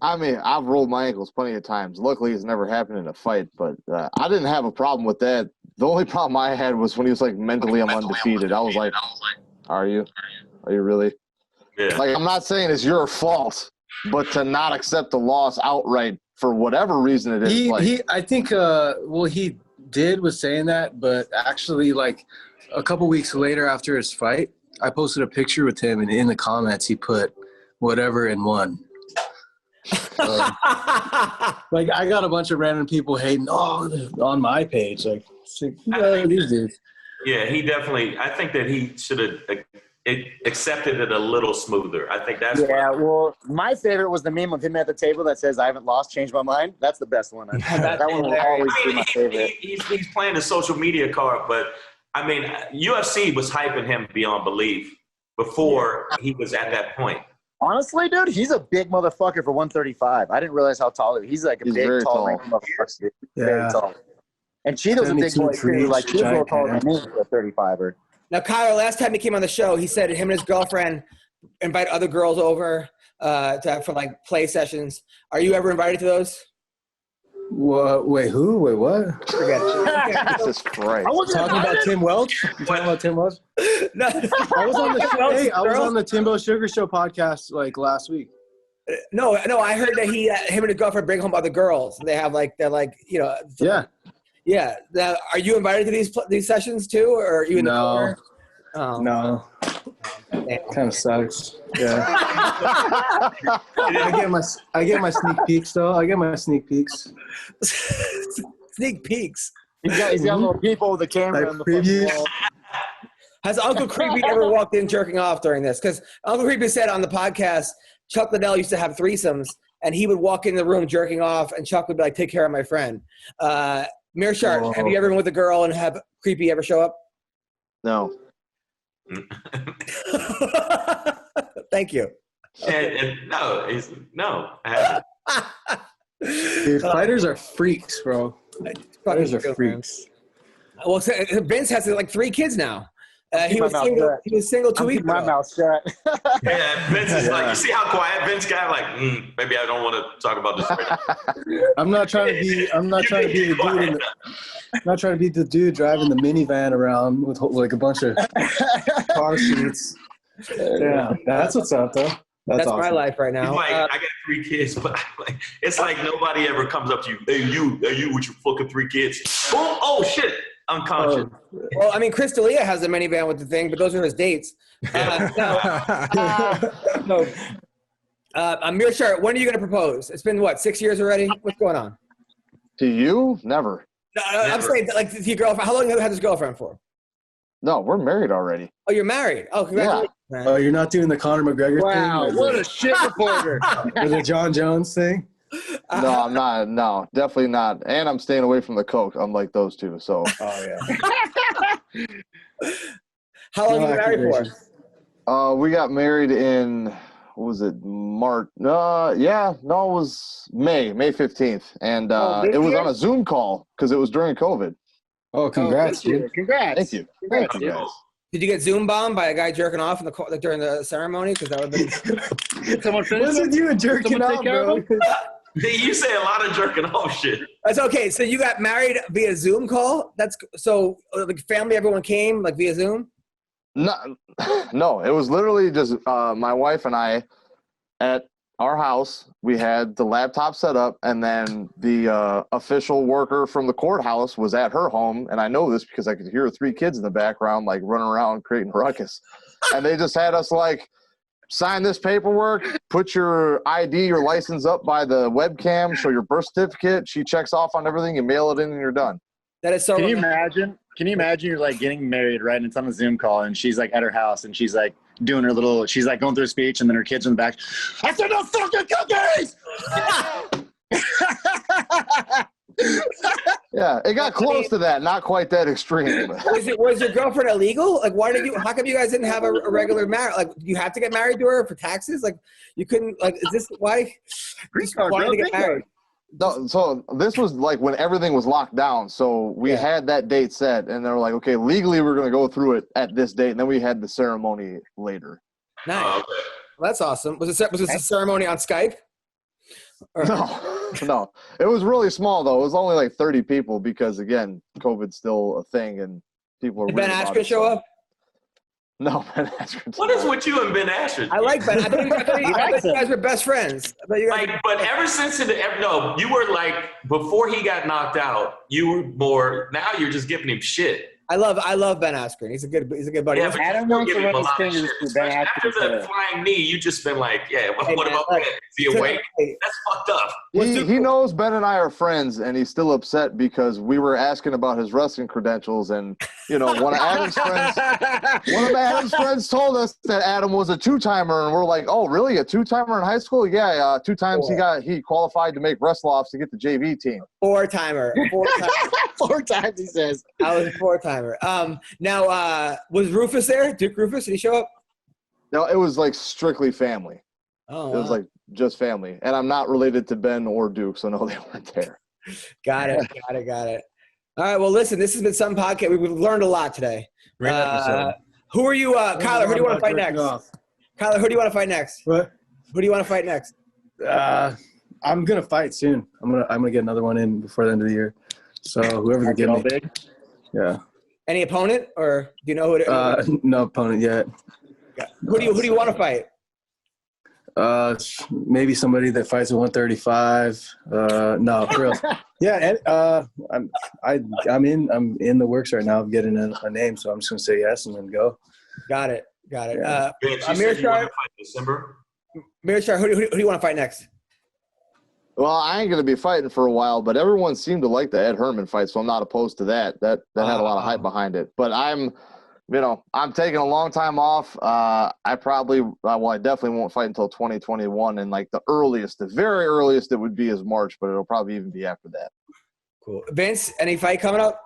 I mean, I've rolled my ankles plenty of times. Luckily, it's never happened in a fight, but I didn't have a problem with that. The only problem I had was when he was like, mentally, I'm undefeated. I was like, are you? Are you really? Yeah. Like, I'm not saying it's your fault, but to not accept the loss outright for whatever reason it is. I think he did was saying that, but actually, like, a couple weeks later after his fight, I posted a picture with him, and in the comments, he put whatever and won. Like, I got a bunch of random people hating on my page. Like, these dudes. Yeah, he definitely. I think that he should have accepted it a little smoother. I think that's. Yeah, well, my favorite was the meme of him at the table that says, "I haven't lost, changed my mind." That's the best one. That one will always be my favorite. He's playing the social media card, but I mean, UFC was hyping him beyond belief before he was at that point. Honestly, dude, he's a big motherfucker for 135. I didn't realize how tall he was. He's like a big, tall motherfucker. Yeah. Very tall. And Cheeto's a big boy, too. Like, he's a little taller than me for a 35er. Now, Kyler, last time he came on the show, he said him and his girlfriend invite other girls over for, like, play sessions. Are you ever invited to those? Wait, who? Wait, what? Forget it. Jesus Christ. I was talking about Tim Welch. You talking about Tim Welch? No. I was on I was on the Timbo Sugar Show podcast like last week. No, I heard that him and his girlfriend bring home other girls. They're yeah. Now, are you invited to these sessions too, or are you in the corner? Oh. No. Kind of sucks. Yeah. I get my sneak peeks though. I get my sneak peeks. Sneak peeks. He's got little people with the camera on the previews. Has Uncle Creepy ever walked in jerking off during this? Because Uncle Creepy said on the podcast, Chuck Liddell used to have threesomes, and he would walk in the room jerking off, and Chuck would be like, "Take care of my friend." Meerschaert, have you ever been with a girl and have Creepy ever show up? No. Thank you. No, I haven't. Dude, fighters are freaks, bro. Fighters are freaks. Well, Vince has like 3 kids now. He was single 2 weeks ago. My mouth shut. Yeah, Vince is like, you see how quiet Vince got? Like, maybe I don't want to talk about this right now. I'm not trying to be the dude driving the minivan around with like a bunch of car seats. Yeah, that's what's up though. That's awesome. My life right now. He's like, I got 3 kids, but it's like nobody ever comes up to you. Hey, you with your fucking 3 kids. Boom! Oh shit! Unconscious. Well, I mean, Chris D'Elia has a minivan with the thing, but those are his dates. Meerschaert, when are you going to propose? It's been, 6 years already? What's going on? To you? Never. No, I'm saying, like, to your girlfriend. How long have you had this girlfriend for? No, we're married already. Oh, you're married? Oh, congratulations. Yeah. Oh, you're not doing the Conor McGregor thing? Wow, what a shit reporter. Or the John Jones thing? No, I'm not. No, definitely not. And I'm staying away from the coke, unlike those two. So. Oh yeah. How long have you been married for? We got married in, what was it, March? It was May 15th, and it was on a Zoom call because it was during COVID. Oh, congrats, dude! Congrats. Thank you. Thank you, guys. Did you get Zoom bombed by a guy jerking off during the ceremony? Because that would have been. Someone finish What's with you and jerking off, bro? You say a lot of jerking off shit. That's okay. So you got married via Zoom call? That's so like family, everyone came like via Zoom? No, it was literally just my wife and I at our house. We had the laptop set up, and then the official worker from the courthouse was at her home, and I know this because I could hear 3 kids in the background like running around creating a ruckus. And they just had us like sign this paperwork, put your ID, your license up by the webcam, show your birth certificate. She checks off on everything, you mail it in, and you're done. That is so. Can you imagine? Can you imagine you're like getting married, right? And it's on a Zoom call, and she's like at her house, and she's like doing her little. She's like going through a speech, and then her kids in the back. I said no fucking cookies. Yeah, it got close to that, not quite that extreme. Was your girlfriend illegal? Like, why did you? How come you guys didn't have a regular marriage? Like, you have to get married to her for taxes? Like, you couldn't. Like, is this why? Why to get married? No, so this was like when everything was locked down. So we had that date set, and they were like, okay, legally we're going to go through it at this date, and then we had the ceremony later. Nice. Well, that's awesome. Was this a ceremony on Skype? Or? No. It was really small, though. It was only like 30 people because, again, COVID's still a thing, and people are. Did Ben Askren show up? No, Ben Askren. What is with you and Ben Askren? I like Ben. I thought you guys were best friends. But ever since you were like before he got knocked out, you were more. Now you're just giving him shit. I love Ben Askren. He's a good buddy. Yeah, but Adam wants to run his fingers through Ben Askren. After the flying knee, you just been like, what about Ben? Is he awake? That's fucked up. He knows Ben and I are friends, and he's still upset because we were asking about his wrestling credentials, and one of Adam's friends told us that Adam was a two-timer, and we're like, oh, really? A two-timer in high school? Yeah, 2 times he qualified to make wrestle-offs to get the JV team. Four-timer. 4 times, he says. I was a 4-timer. Now, was Rufus there? Duke Rufus? Did he show up? No, it was like strictly family. Oh, it was like just family. And I'm not related to Ben or Duke, so no, they weren't there. Got it. All right, well, listen, this has been some podcast. We've learned a lot today. Great episode. Who are you, Kyler, who do you want to fight next? Kyler, who do you want to fight next? What? Who do you want to fight next? I'm gonna fight soon. I'm gonna get another one in before the end of the year. So whoever can get me. Big? Yeah. Any opponent, or do you know who it is? No opponent yet. Who do you want to fight? Maybe somebody that fights at 135. No, for real. Yeah, I'm in the works right now of getting a name, so I'm just gonna say yes and then go. Got it. Yeah. Meerschaert, December. Meerschaert, who do you want to fight next? Well, I ain't going to be fighting for a while, but everyone seemed to like the Ed Herman fight, so I'm not opposed to that. That had a lot of hype behind it. But I'm taking a long time off. I definitely won't fight until 2021, and like the very earliest it would be is March, but it'll probably even be after that. Cool. Vince, any fight coming up?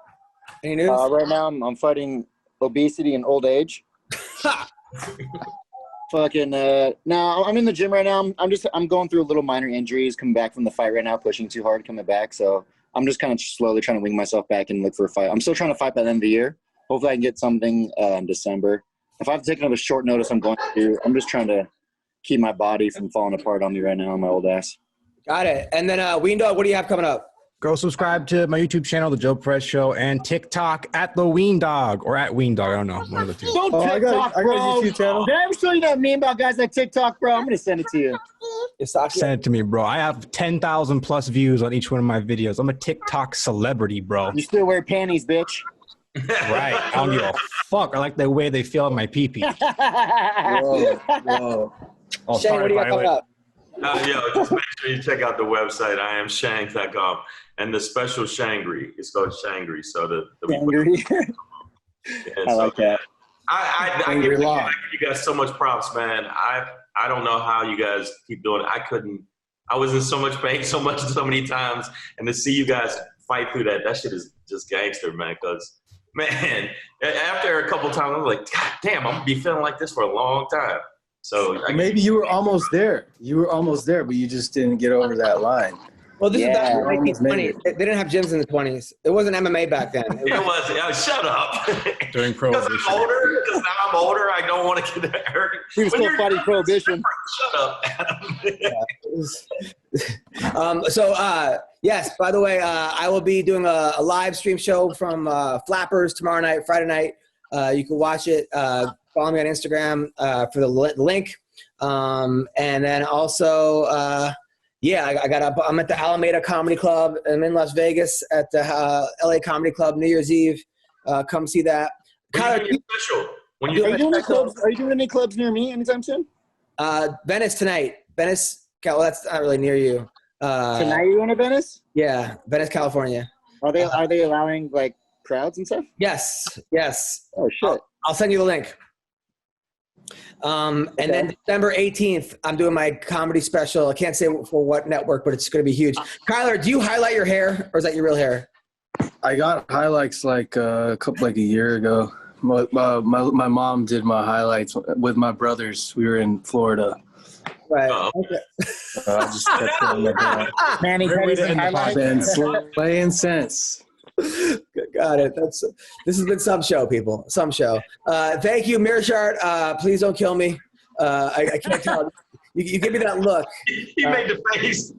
Any news? Right now I'm fighting obesity and old age. Fucking no, I'm in the gym right now. I'm going through a little minor injuries, coming back from the fight right now, pushing too hard, coming back. So I'm just kind of slowly trying to wing myself back and look for a fight. I'm still trying to fight by the end of the year. Hopefully I can get something in December. If I have to take another short notice, I'm just trying to keep my body from falling apart on me right now, my old ass. Got it. And then Weendawg, what do you have coming up? Go subscribe to my YouTube channel, The Joe Perez Show, and TikTok at The Weendawg or at Weendawg. I don't know. One of the two. Don't TikTok, I got a YouTube channel. Did I ever show you that meme about guys that TikTok, bro? I'm going to send it to you. Send it to me, bro. I have 10,000 plus views on each one of my videos. I'm a TikTok celebrity, bro. You still wear panties, bitch. Right. I don't give a fuck. I like the way they feel in my pee-pee. Whoa. Oh, Shang, what do you got coming up? Just make sure you check out the website. I am Shang.com. And the special Shangri. It's called Shangri. So Shangri. I like that. I give you guys so much props, man. I don't know how you guys keep doing it. I was in so much pain so many times. And to see you guys fight through that shit is just gangster, man. Because, man, after a couple times, I'm like, God damn, I'm going to be feeling like this for a long time. So maybe you were almost there. But you just didn't get over that line. Well, this is back in the 1920s. They didn't have gyms in the 20s. It wasn't MMA back then. It was. Shut up. During Prohibition. Because now I'm older, I don't want to get hurt. He was still fighting Prohibition. Shut up, Adam. Yes, by the way, I will be doing a live stream show from Flappers tomorrow night, Friday night. You can watch it. Follow me on Instagram for the link. And then also, I'm at the Alameda Comedy Club. I'm in Las Vegas at the LA Comedy Club New Year's Eve. Come see that. Kyler, Are you doing any clubs near me anytime soon? Venice tonight. Venice, well, that's not really near you. Tonight you going to Venice? Yeah, Venice, California. Are they allowing like crowds and stuff? Yes. Oh shit! I'll send you the link. And then December 18th, I'm doing my comedy special. I can't say for what network, but it's going to be huge. Kyler, do you highlight your hair, or is that your real hair? I got highlights like a year ago. My mom did my highlights with my brothers. We were in Florida. Right. I just kept going like that. Manny Petty's highlights. Been slaying since. Got it. This has been some show, people. Some show. Thank you, Meerschaert. Please don't kill me. I can't tell. You give me that look. He made the face.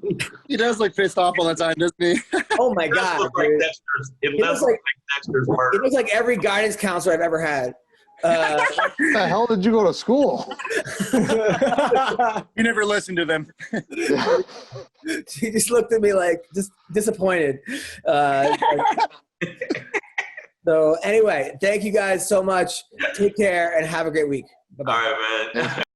He does look pissed off all the time, doesn't he? Oh my God, dude. It does look like Dexter's murder. It looks like every guidance counselor I've ever had. What the hell did you go to school? You never listened to them. He just looked at me like just disappointed. So anyway, thank you guys so much. Take care and have a great week. Bye-bye. All right, man.